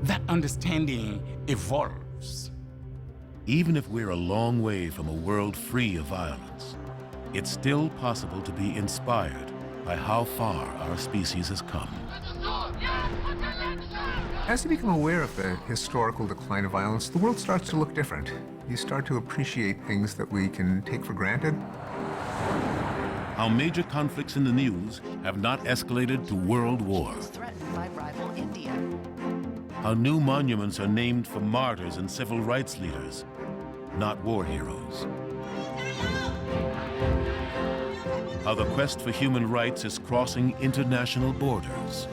S18: that understanding evolves.
S1: Even if we're a long way from a world free of violence, it's still possible to be inspired by how far our species has come.
S7: As you become aware of the historical decline of violence, the world starts to look different. You start to appreciate things that we can take for granted.
S1: How major conflicts in the news have not escalated to world war.
S2: Threatened by rival India.
S1: How new monuments are named for martyrs and civil rights leaders, not war heroes. How the quest for human rights is crossing international borders.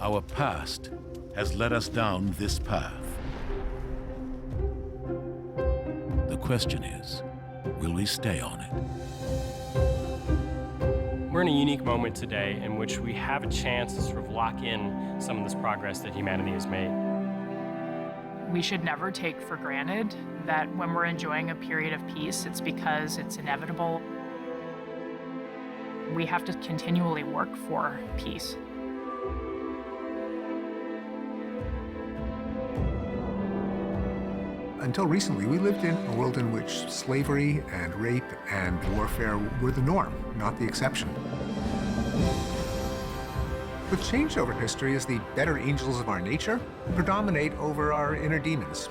S1: Our past has led us down this path. The question is, will we stay on it?
S19: We're in a unique moment today in which we have a chance to sort of lock in some of this progress that humanity has made.
S20: We should never take for granted that when we're enjoying a period of peace, it's because it's inevitable. We have to continually work for peace.
S7: Until recently, we lived in a world in which slavery and rape and warfare were the norm, not the exception. What's changed over history is the better angels of our nature predominate over our inner demons.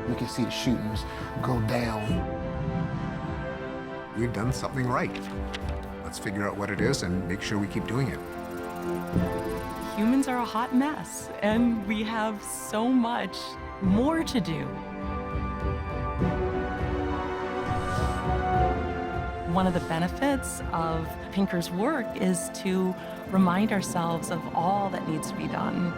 S12: We can see the shootings go down.
S7: We've done something right. Let's figure out what it is and make sure we keep doing it.
S21: Humans are a hot mess, and we have so much more to do. One of the benefits of Pinker's work is to remind ourselves of all that needs to be done.